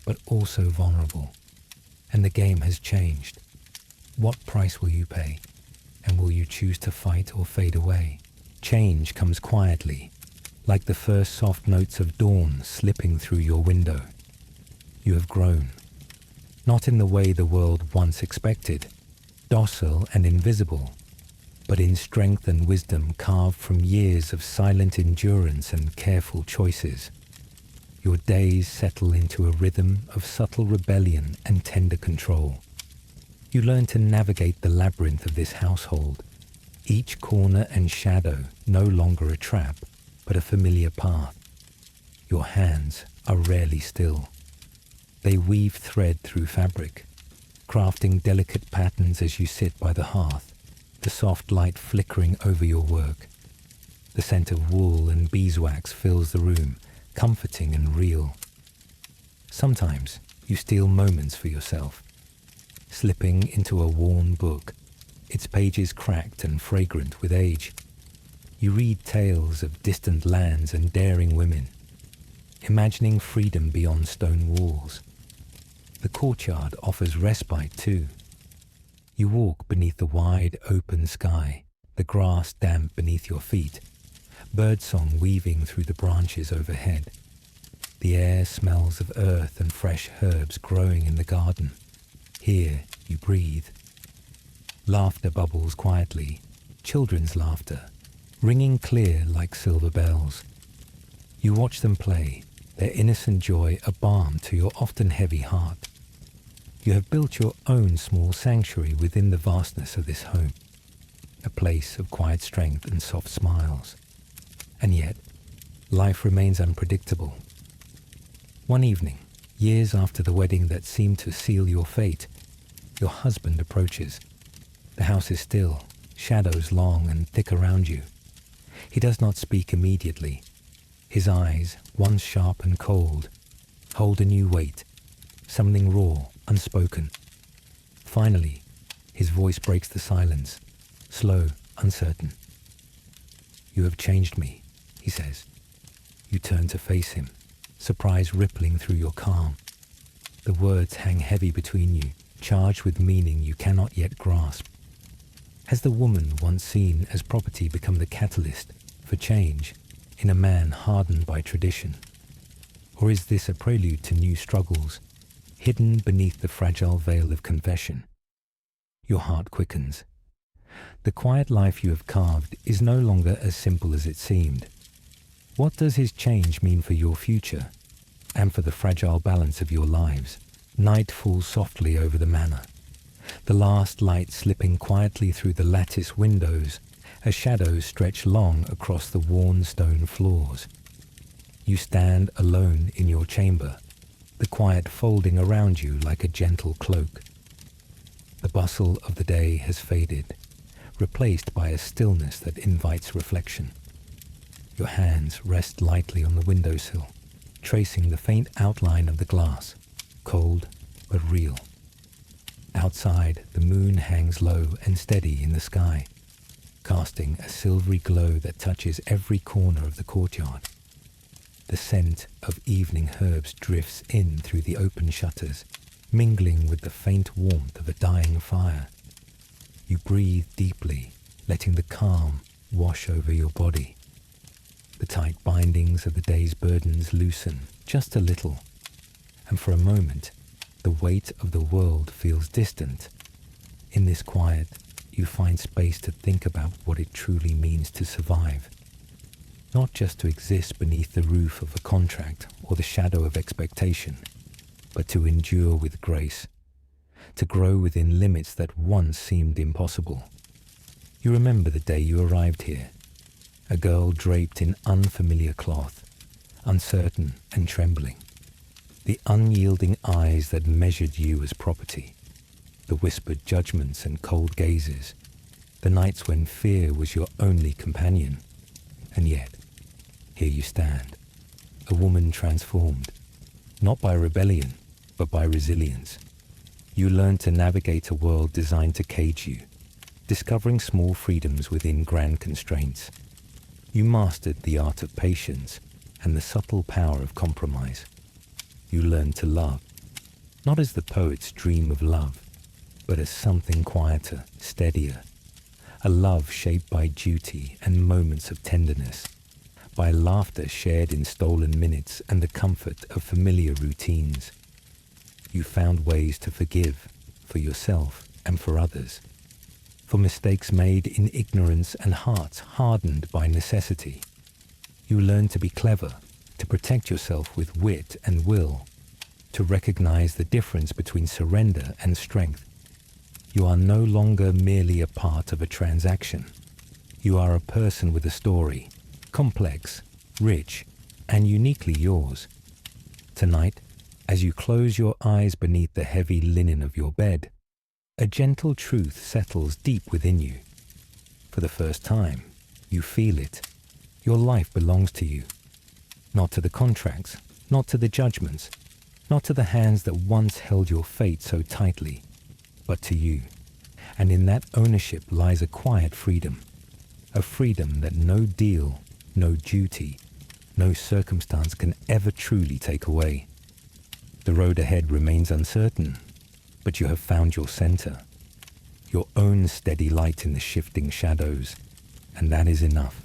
but also vulnerable, and the game has changed. What price will you pay, and will you choose to fight or fade away? Change comes quietly, like the first soft notes of dawn slipping through your window. You have grown, not in the way the world once expected, docile and invisible, but in strength and wisdom carved from years of silent endurance and careful choices. Your days settle into a rhythm of subtle rebellion and tender control. You learn to navigate the labyrinth of this household, each corner and shadow no longer a trap, but a familiar path. Your hands are rarely still. They weave thread through fabric, crafting delicate patterns as you sit by the hearth, the soft light flickering over your work. The scent of wool and beeswax fills the room, comforting and real. Sometimes you steal moments for yourself, slipping into a worn book, its pages cracked and fragrant with age. You read tales of distant lands and daring women, imagining freedom beyond stone walls. The courtyard offers respite too. You walk beneath the wide open sky, the grass damp beneath your feet, birdsong weaving through the branches overhead. The air smells of earth and fresh herbs growing in the garden. Here you breathe. Laughter bubbles quietly, children's laughter, ringing clear like silver bells. You watch them play, their innocent joy a balm to your often heavy heart. You have built your own small sanctuary within the vastness of this home, a place of quiet strength and soft smiles. And yet, life remains unpredictable. One evening, years after the wedding that seemed to seal your fate, your husband approaches. The house is still, shadows long and thick around you. He does not speak immediately. His eyes, once sharp and cold, hold a new weight, something raw, unspoken. Finally, his voice breaks the silence, slow, uncertain. "You have changed me," he says. You turn to face him, surprise rippling through your calm. The words hang heavy between you, charged with meaning you cannot yet grasp. Has the woman once seen as property become the catalyst for change in a man hardened by tradition? Or is this a prelude to new struggles, hidden beneath the fragile veil of confession? Your heart quickens. The quiet life you have carved is no longer as simple as it seemed. What does his change mean for your future, and for the fragile balance of your lives? Night falls softly over the manor, the last light slipping quietly through the lattice windows as shadows stretch long across the worn stone floors. You stand alone in your chamber, the quiet folding around you like a gentle cloak. The bustle of the day has faded, replaced by a stillness that invites reflection. Your hands rest lightly on the windowsill, tracing the faint outline of the glass, cold but real. Outside, the moon hangs low and steady in the sky, casting a silvery glow that touches every corner of the courtyard. The scent of evening herbs drifts in through the open shutters, mingling with the faint warmth of a dying fire. You breathe deeply, letting the calm wash over your body. The tight bindings of the day's burdens loosen just a little, and for a moment, the weight of the world feels distant. In this quiet, you find space to think about what it truly means to survive. Not just to exist beneath the roof of a contract or the shadow of expectation, but to endure with grace, to grow within limits that once seemed impossible. You remember the day you arrived here, a girl draped in unfamiliar cloth, uncertain and trembling. The unyielding eyes that measured you as property, the whispered judgments and cold gazes, the nights when fear was your only companion. And yet, here you stand, a woman transformed, not by rebellion, but by resilience. You learned to navigate a world designed to cage you, discovering small freedoms within grand constraints. You mastered the art of patience and the subtle power of compromise. You learned to love, not as the poets dream of love, but as something quieter, steadier, a love shaped by duty and moments of tenderness, by laughter shared in stolen minutes and the comfort of familiar routines. You found ways to forgive, for yourself and for others, for mistakes made in ignorance and hearts hardened by necessity. You learned to be clever, to protect yourself with wit and will, to recognize the difference between surrender and strength. You are no longer merely a part of a transaction. You are a person with a story, complex, rich, and uniquely yours. Tonight, as you close your eyes beneath the heavy linen of your bed, a gentle truth settles deep within you. For the first time, you feel it. Your life belongs to you. Not to the contracts, not to the judgments, not to the hands that once held your fate so tightly, but to you. And in that ownership lies a quiet freedom, a freedom that no deal, no duty, no circumstance can ever truly take away. The road ahead remains uncertain, but you have found your center, your own steady light in the shifting shadows, and that is enough.